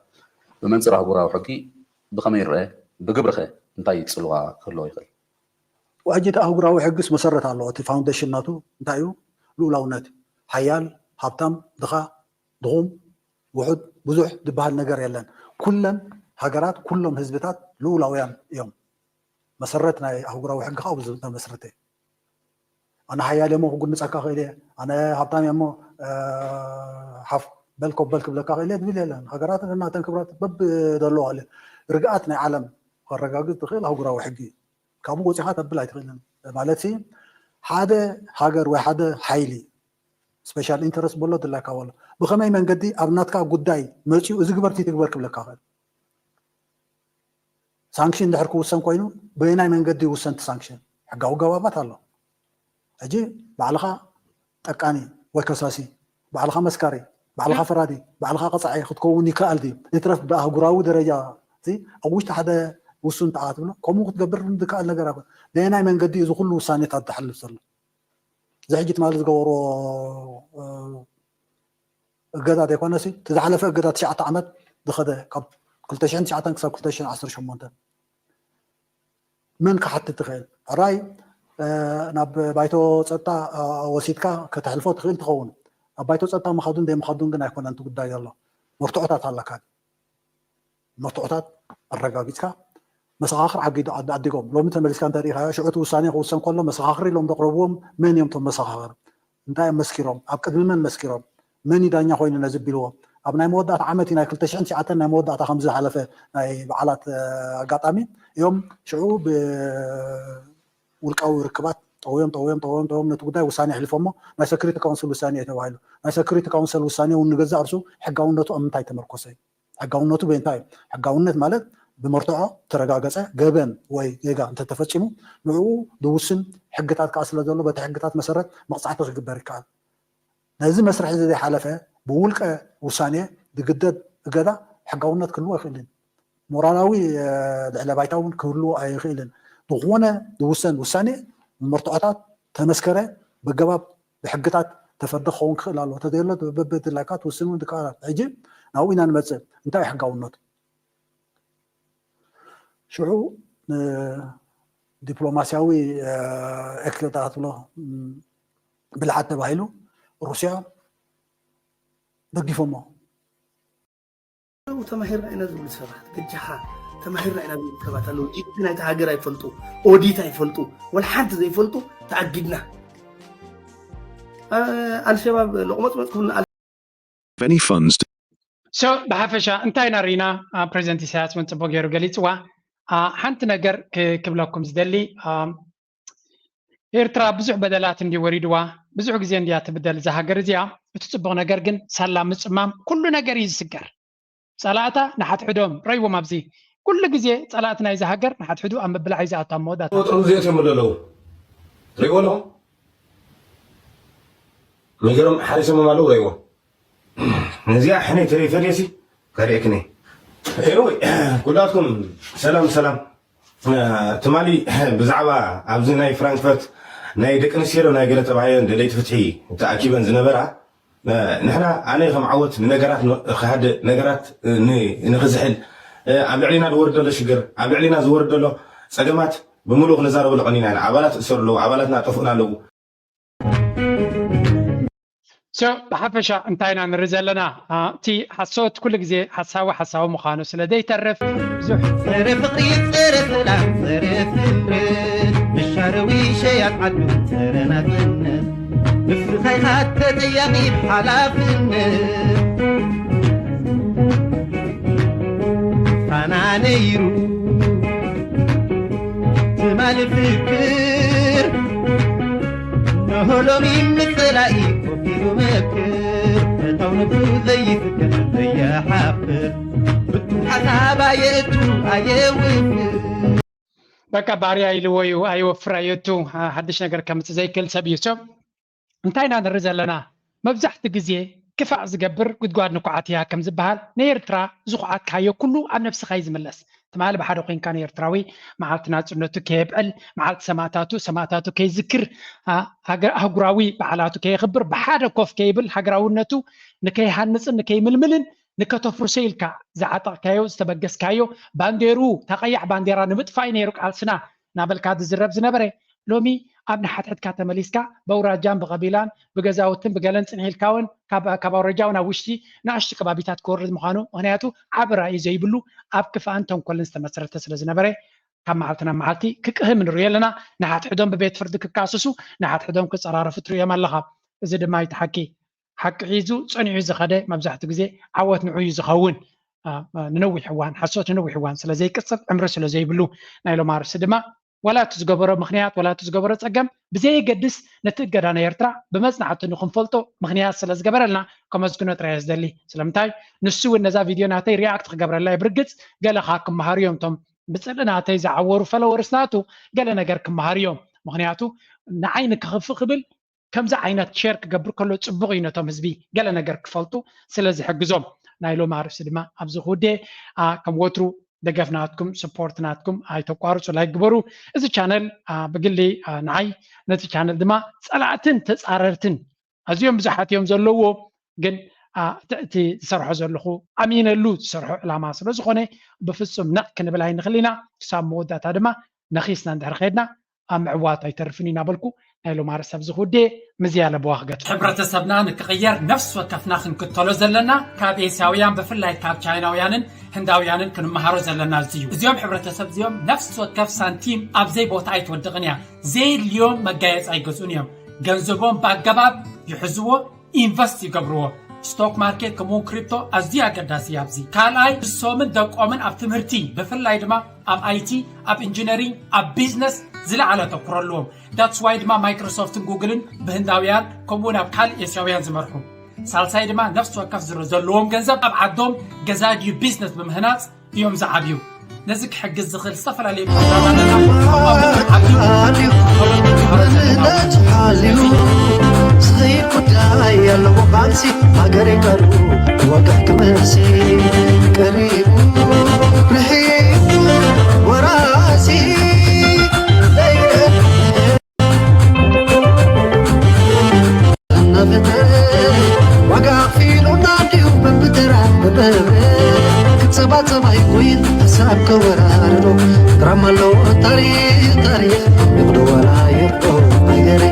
Speaker 21: بمنصر هجورا وحكي بخمير بجبر خي نتاي تصلوا كله يخل
Speaker 20: وأجد هجورا وحجس مسرت على الله فاونديشن ناتو نتايو لولاونات حيال حبتم دخا ضغوم وحد بزح دبها النجار يلان كلن هجرات كلهم هزبتات لولاويان يوم مسرتنا هجورا وحج خاوز مسرته أنا حيالي مو قلنا سكاخ إليه أنا حبتام يمو حف بلكو بلكا إليه بيلي هجرات أنا تنكبرات بب دلوا عليه رجعتنا عالم الرجاجة تخيل هجورا وحجي كابو جوتي حتى بلا تخيل مالتي هذا هاجر واحد حيلي سبيشال انترست بولو دلا كاول بخمي من قدي أبناتك قداي ماشي إذا كبرتي تكبر قبل كاغل سانكشن دحركو وسن كوينو بيناي من قدي وسنت سانكشن حقاو جوابات الله أجي بعلها تكاني وكساسي بعلها مسكري بعلها فرادي بعلها قطعي خد كوني كالدي نترف بقى جراو درجة زي أوش هذا وسن تعاطبنا كم وقت قبر من ذكاء النجارة بيناي من قدي إذا كله ساني تحل صار زي حجت مالز جورو الجداد يكون نسي تزعل في الجداد شعت عمد دخده كب كل تشين شعت نكسب كل تشين 10 شمونته من كحت تخيل راي ناب بايتو تصطا وسيتكا كتحلفو تخيل تخون بايتو تصطا مخدون دي مخدون كنا يكون انت قداي يلا مرتعطات هلاكات مرتعطات الرقاقيتكا مساخر عقيد عديقوم لو مثل ملسكان تاريخها شعوت وساني وسن كله مساخر لهم تقربهم من يوم تم مساخر انتي مسكيرهم ابقد من مسكيرهم من يدانيا خوين نزبيلو ابناي مودات عامتنا كل تشعن ساعتنا مودات خمسه حلفه اي بعلات قاطامي يوم شعوب ውልቃዊ ርክባት طويم نتقداي وساني حلفهم ما سكريت كونسل وساني يتوايلو ما سكريت كونسل وساني ونجزا أرسو حقاونته أمتاي تمركزي حقاونته بينتاي حقاونت مالت بمرتعة ترجعجسة جبن وي يجا أنت تفتشمو نوعو دوسن حقتات كأصل دولو بتحقتات مسرت مقطعته جباركان لازم مسرح زي حلفة بقولك وساني بجدد جدا حقاونت كله يخيلن مورالاوي على بايتاون كله يخيلن دغونه دوسن وساني مرتعات تمسكره بجواب بحقتات تفدخ خون خلالو تديرلت ببت لاكات وسنون دكارات عجيب ناوينا نمص انت يحقاونت شعو دبلوماسياوي اكلتات له بالعاد تبايلو روسيا دقيفهم
Speaker 6: تماهيرنا إنا زول سرعت كجحا تماهيرنا إنا زول سرعت لو جدنا تهاجر يفلتو أوديتا يفلتو والحد زي يفلتو تعقدنا الشباب لقمة ما تكون
Speaker 13: any funds
Speaker 9: so بحفشة انتينا رينا بريزنت إساس من تبغيرو قليتوا حنت نجر كبلكم زدلي إيرترا بزح بدلات اندي وريدوا بزح جزء اندي تبدل زهاجر زيا بتتبغ نجر جن سلام مصمم كل نجر يسكر صلاتا نحت حدوم ريو مابزي كل جزء صلاتنا إذا هاجر نحت حدو أم بلا عايزة أتمودات
Speaker 8: وطرز يتمللو ريو لهم مجرم حارس مالو ريو نزيع حني تري فريسي كاريكني ايوه كلاتكم سلام تمالي بزعبة عبزي ناي فرانكفورت ناي دك نسيرو ناي قلت بعين دليت فتحي تأكيبا زنبرة نحنا أنا خم عوت نجارات خهاد نجارات نخزحل عم علينا الورد ولا شجر عم علينا زورد ولا سجمات بملوك نزار ولا عنينا عبالات صار له عبالاتنا طفقنا له
Speaker 9: سو بحفشة انتينا نرزل لنا تي حصوت كل جزء حساوة مخانوس لدي تعرف زح
Speaker 3: صرف قريب صرف سلام صرف الرد بالشروي شيء عدو سرنا بالنس بفرخي خاتة تيامي بحلاف النس فانا نيرو تمال فكر نهلو مين مثلائي وفيرو مكر فتون بلو زي فكر زي حافر بتو حساب ايتو ايوفر
Speaker 9: بقى باري ايلويو ايوفر ايتو حدش نقر كمت زي كل سبيسو انتينا نرزل لنا مبزحت جزيه كفاء زقبر قد قاد نقعاتيها كم زبهال نيرترا زقعات كايو كله عن نفس خايز ملس تمال بحر وقين كان يرتراوي معالت ناس انتو كيبقل معالت سماتاتو كي ذكر هقراوي بعلاتو كي خبر بحر كوف كيبل هقراونتو نكي هنس نكي ململن نكتفر سيلكا زعطا كايو استبقس كايو بانديرو تقيح بانديرا نمطفاي نيروك عالسنا نابل كاد الزرب زنبري لومي أبن حد كاتا مليسكا بورا جام بقبيلان بجزاوتن بجلنس إنهيل كاون كبورا جاونا وشتي ناشتي كبابيتات كورد مخانو وهنياتو عبرا يزيبلو أب كفا أنتم كل نستمسر تسلز نبري كم معلتنا معلتي كهم من ريالنا نحات حدهم ببيت فرد كاسسو نحات حدهم كسرارة فترو يا ملخا زد ما يتحكي حق عيزو صنع عيز خده مبزحت جزء عوت نعوي زخون ننوي حوان حسوت ننوي حوان سلازي كسر عمر سلازي بلو نايلو مارس دما ولا تزجبره مخنيات ولا تزجبره تسجم بزي قدس نتقدر أنا يرترع بمصنعة إنه خنفلتو مخنيات سلاز جبرلنا كما زكنت رئيس دلي سلامتاي نسوي النزا فيديو ناتي رياكت جبر الله يبرقص قال خاكم مهاريوم توم بتصير ناتي زعوروا فلو ورسناتو قال أنا جركم مهاريوم مخنياتو نعينك خف قبل كم زعينات شرك جبر كله تبغينا توم زبي قال أنا جرك فلتو سلاز حق زوم نايلو معرف سلمة أبزو خودي كم وترو دقفناتكم سبورتناتكم هاي تقارص ولا يقبروا إذا channel بقول لي نعي نتي channel دما صلعتن تسعررتن أزيوم بزحات يوم زلوا جن تأتي تسرحوا زلخو أمين اللو تسرحوا على ما صار زخونة بفصم نقن بلاهين خلينا سام مودات هذا ما نخيسنا ندهر خيرنا عوات يترفني نابلكو هلو مارس سبزخو دي مزيالة بواخقت
Speaker 22: حبرة سبنا نكغير نفس وكفنا خنكتولو زلنا كاب إيساويان بفلاي كاب چايناويانن هنداويانن كنمهارو زلنا الزيو زيوم حبرة سب زيوم نفس وكف سانتيم أبزي بوتايت ودغنيا زي اليوم مقايز أي قزونيوم جنزبون باقباب يحزوه إنفست يقبروه ستوك ماركت كمون كريبتو أزديا قداسي أبزي كالاي السومن دوك أمن أب تمرتي بفلاي دما أب آيتي أب إنجينيرين أب بيزنس ዝለዓለ ተኩሮ ኣለዎም ዳትስ ዋይ ድማ ማይክሮሶፍትን ጉግልን ብህንዳውያን ከምኡውን ኣብ ካልእ ኤስያውያን ዝመርሑ ሳልሳይ ድማ ነፍሲ ወከፍ ዘለዎም ገንዘብ ኣብ ዓዶም ገዛ ድዩ ቢዝነስ ብምህናፅ እዮም ዝዓብዩ ነዚ ክሕግዝ ዝኽእል ዝተፈላለዩ
Speaker 2: ያለው ባንሲ ሀገሬ ቀሩ ወገን ክመሲ ቀሪቡ ረሂቡ ወራሲ ዋጋ ፊሉና እንዲሁ በብትራ በበብ ክትሰባሰብ አይቆይን ሀሳብ ከወራርዶ ድራማለው ታሪክ ይብዶ ወላ የቆ ሀገሬ